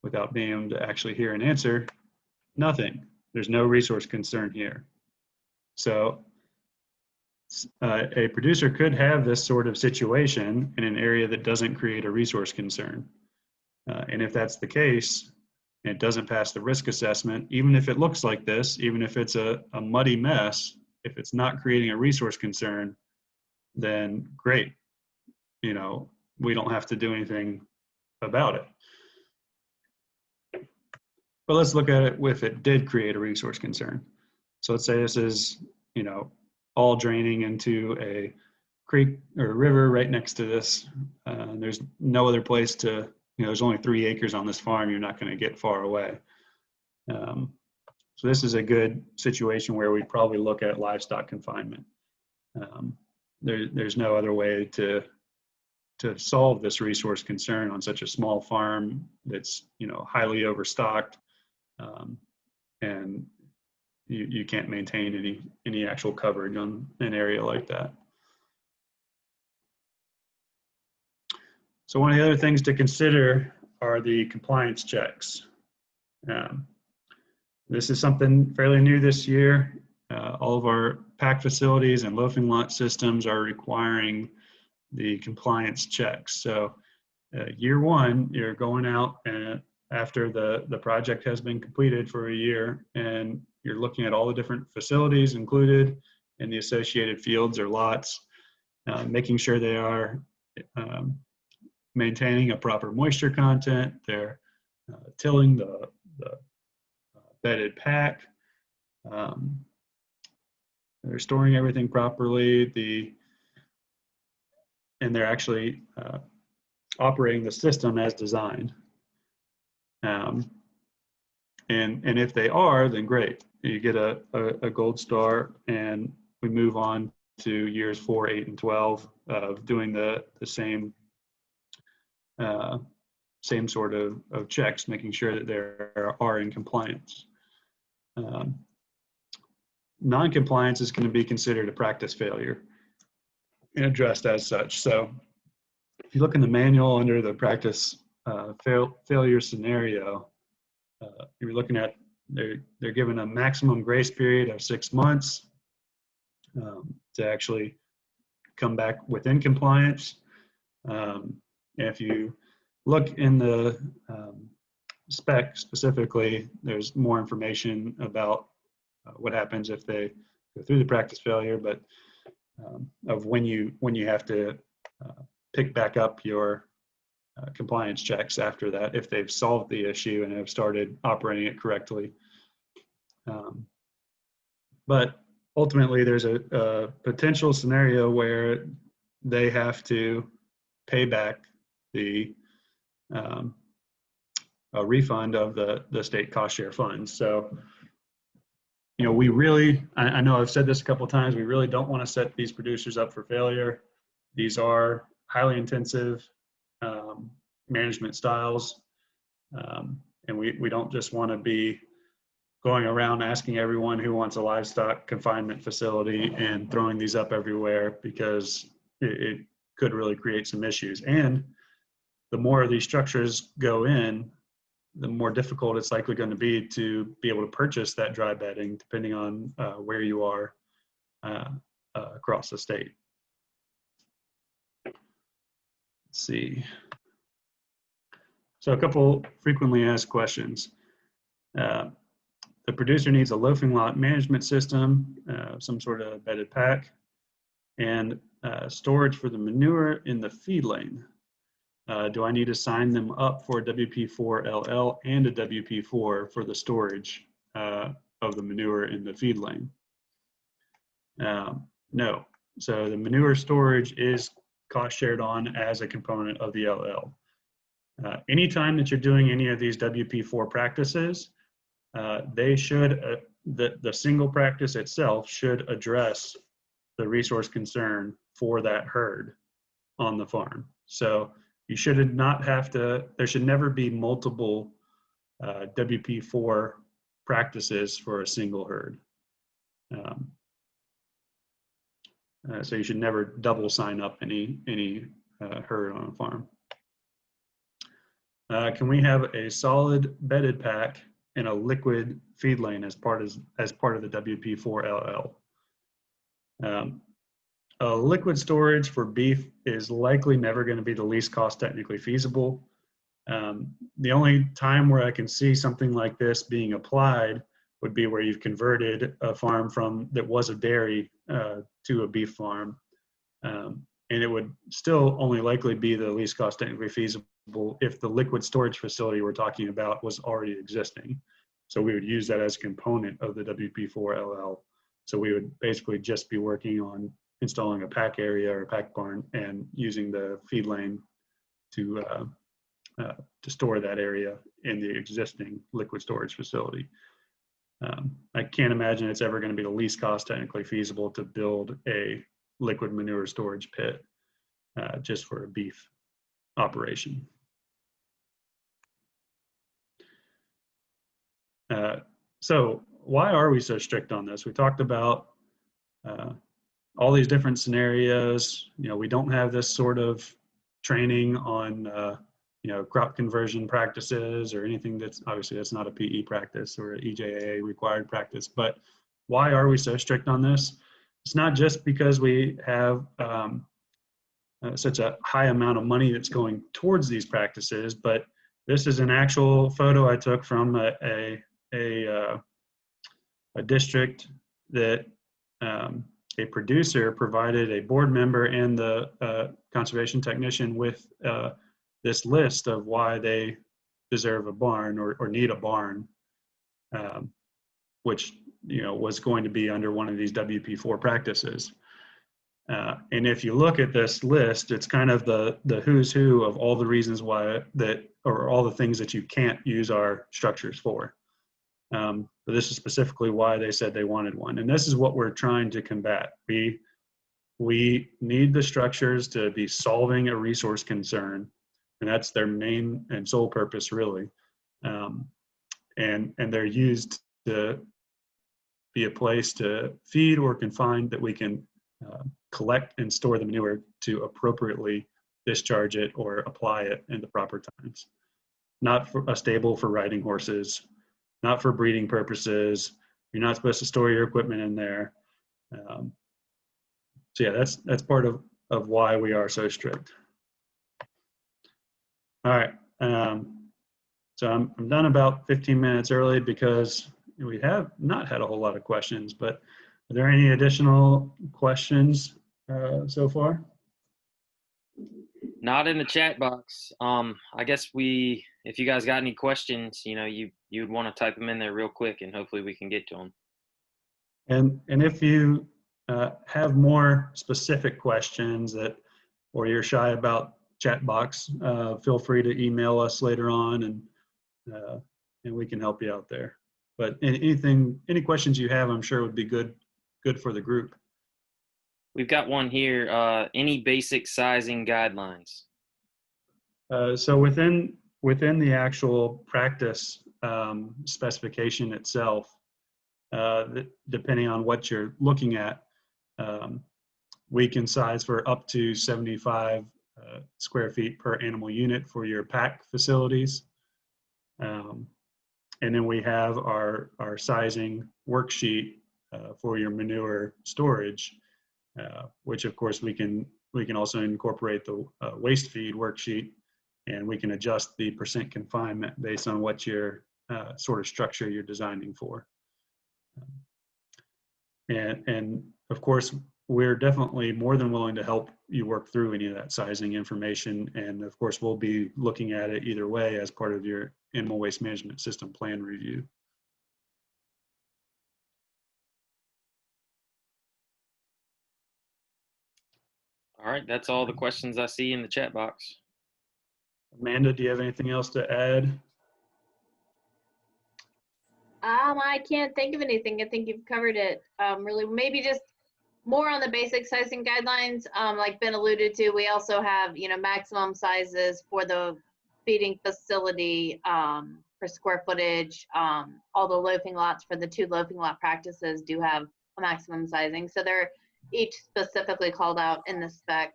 D: Without being able to actually hear an answer, nothing. There's no resource concern here. So a producer could have this sort of situation in an area that doesn't create a resource concern. And if that's the case, and it doesn't pass the risk assessment, even if it looks like this, even if it's a muddy mess, if it's not creating a resource concern, then great. You know, we don't have to do anything about it. But let's look at it if it did create a resource concern. So let's say this is, you know, all draining into a creek or river right next to this. There's no other place to, you know, there's only 3 acres on this farm. You're not going to get far away. So this is a good situation where we'd probably look at livestock confinement. There's no other way to solve this resource concern on such a small farm that's, you know, highly overstocked, and you can't maintain any actual coverage on an area like that. So one of the other things to consider are the compliance checks. This is something fairly new this year. All of our pack facilities and loafing lot systems are requiring the compliance checks. So year one, you're going out and after the project has been completed for a year, and you're looking at all the different facilities included in the associated fields or lots, making sure they are maintaining a proper moisture content. They're tilling the bedded pack. They're storing everything properly. And they're actually operating the system as designed. And if they are, then great. You get a gold star, and we move on to years 4, 8, and 12 of doing the same sort of checks, making sure that they are in compliance. Non-compliance is going to be considered a practice failure and addressed as such. So if you look in the manual under the practice failure scenario, you're looking at they're given a maximum grace period of 6 months to actually come back within compliance. If you look in the spec specifically, there's more information about what happens if they go through the practice failure, but of when you have to pick back up your compliance checks after that, if they've solved the issue and have started operating it correctly. But ultimately, there's a potential scenario where they have to pay back a refund of the state cost share funds. So, you know, we really, I know I've said this a couple of times, we really don't want to set these producers up for failure. These are highly intensive management styles. And we don't just want to be going around asking everyone who wants a livestock confinement facility and throwing these up everywhere, because it could really create some issues. And the more of these structures go in, the more difficult it's likely going to be able to purchase that dry bedding, depending on where you are across the state. Let's see. So a couple frequently asked questions. The producer needs a loafing lot management system, some sort of bedded pack, and storage for the manure in the feed lane. Do I need to sign them up for a WP4LL and a WP4 for the storage of the manure in the feed lane? No. So the manure storage is cost shared on as a component of the LL. Anytime that you're doing any of these WP4 practices, they should, the single practice itself should address the resource concern for that herd on the farm. So you should not have to, there should never be multiple WP4 practices for a single herd. So you should never double sign up any herd on a farm. Can we have a solid bedded pack and a liquid feed lane as part of the WP4LL? A liquid storage for beef is likely never going to be the least cost technically feasible. The only time where I can see something like this being applied would be where you've converted a farm that was a dairy to a beef farm. And it would still only likely be the least cost technically feasible if the liquid storage facility we're talking about was already existing. So we would use that as a component of the WP4LL. So we would basically just be working on installing a pack area or a pack barn and using the feed lane to store that area in the existing liquid storage facility. I can't imagine it's ever going to be the least cost technically feasible to build a liquid manure storage pit just for a beef operation. So why are we so strict on this? We talked about all these different scenarios. You know, we don't have this sort of training on you know, crop conversion practices or anything that's obviously that's not a PE practice or an EJA required practice. But why are we so strict on this? It's not just because we have such a high amount of money that's going towards these practices, but this is an actual photo I took from a district that a producer provided a board member and the conservation technician with this list of why they deserve a barn or need a barn, which, you know, was going to be under one of these WP4 practices. And if you look at this list, it's kind of the who's who of all the reasons why that, or all the things that you can't use our structures for. But this is specifically why they said they wanted one. And this is what we're trying to combat. We need the structures to be solving a resource concern, and that's their main and sole purpose, really. And they're used to be a place to feed or confine that we can collect and store the manure to appropriately discharge it or apply it in the proper times. Not for a stable for riding horses, not for breeding purposes. You're not supposed to store your equipment in there. So yeah, that's part of why we are so strict. All right, so I'm done about 15 minutes early because we have not had a whole lot of questions, but are there any additional questions so far?
A: Not in the chat box. I guess if you guys got any questions, you know, you'd want to type them in there real quick, and hopefully we can get to them.
D: And if you have more specific questions or you're shy about chat box, feel free to email us later on, and we can help you out there. But any questions you have, I'm sure would be good for the group.
A: We've got one here. Any basic sizing guidelines?
D: So within the actual practice specification itself, depending on what you're looking at, we can size for up to 75 square feet per animal unit for your pack facilities. And then we have our sizing worksheet for your manure storage, which of course we can also incorporate the waste feed worksheet, and we can adjust the percent confinement based on what your sort of structure you're designing for. And of course, we're definitely more than willing to help you work through any of that sizing information. And of course, we'll be looking at it either way as part of your animal waste management system plan review.
A: All right, that's all the questions I see in the chat box.
D: Amanda, do you have anything else to add?
B: I can't think of anything. I think you've covered it. Really, maybe just more on the basic sizing guidelines. Like Ben alluded to, we also have, you know, maximum sizes for the feeding facility for square footage. All the loafing lots for the 2 loafing lot practices do have a maximum sizing. So they're each specifically called out in the spec.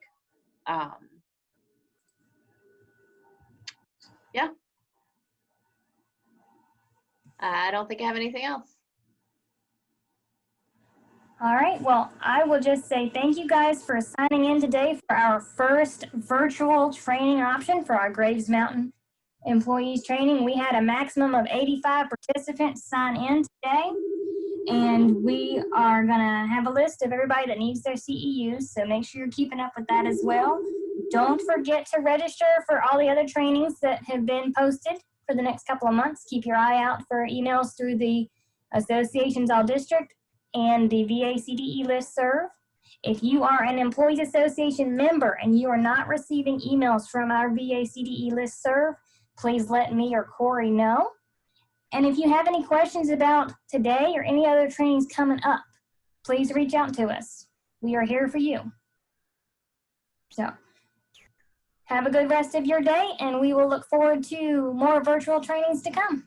B: Yeah. I don't think I have anything else.
C: All right, well, I will just say thank you guys for signing in today for our first virtual training option for our Graves Mountain employees training. We had a maximum of 85 participants sign in today, and we are gonna have a list of everybody that needs their CEUs, so make sure you're keeping up with that as well. Don't forget to register for all the other trainings that have been posted. for the next couple of months. Keep your eye out for emails through the Association's All District and the VACDE listserv. If you are an Employees Association member and you are not receiving emails from our VACDE listserv, please let me or Corey know. And if you have any questions about today or any other trainings coming up, please reach out to us. We are here for you. So have a good rest of your day, and we will look forward to more virtual trainings to come.